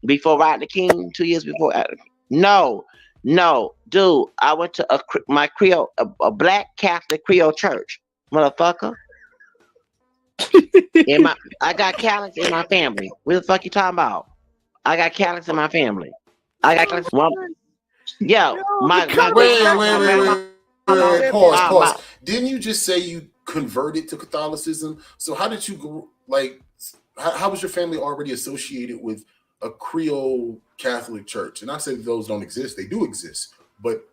Before Rodney King, 2 years before. No, dude. I went to my Creole, a black Catholic Creole church, motherfucker. I got Catholics in my family. What the fuck you talking about? I got Catholics in my family. I got Catholics.
Wait. Pause. Didn't you just say you converted to Catholicism? So how did you go? Like, how was your family already associated with a Creole Catholic church? And I say those don't exist; they do exist. But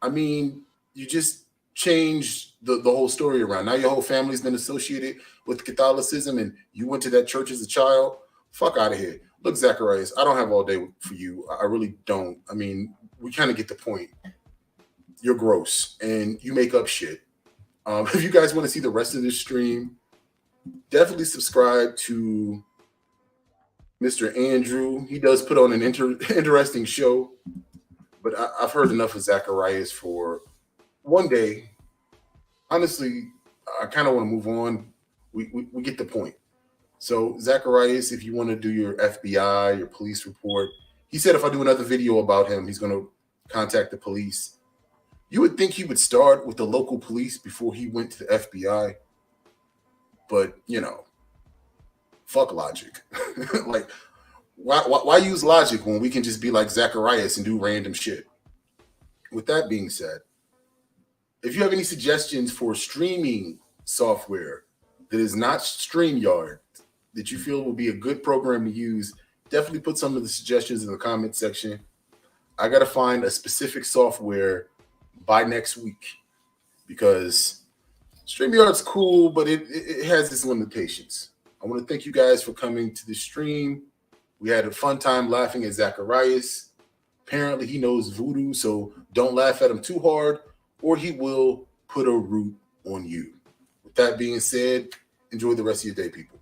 I mean, you just changed the whole story around. Now your whole family's been associated with Catholicism, and you went to that church as a child. Fuck out of here. Look, Zacarias, I don't have all day for you. I really don't. I mean, we kind of get the point. You're gross, and you make up shit. If you guys want to see the rest of this stream, definitely subscribe to Mr. Andrew. He does put on an interesting show, but I've heard enough of Zacarias for one day. Honestly, I kind of want to move on. We get the point. So, Zacarias, if you want to do your FBI, your police report, he said if I do another video about him, he's going to contact the police. You would think he would start with the local police before he went to the FBI. But, you know, fuck logic. Like, why use logic when we can just be like Zacarias and do random shit? With that being said, if you have any suggestions for streaming software that is not StreamYard that you feel will be a good program to use, definitely put some of the suggestions in the comment section. I got to find a specific software by next week because StreamYard's cool, but it has its limitations. I want to thank you guys for coming to the stream. We had a fun time laughing at Zacarias. Apparently he knows voodoo, so don't laugh at him too hard or he will put a root on you. With that being said, enjoy the rest of your day, people.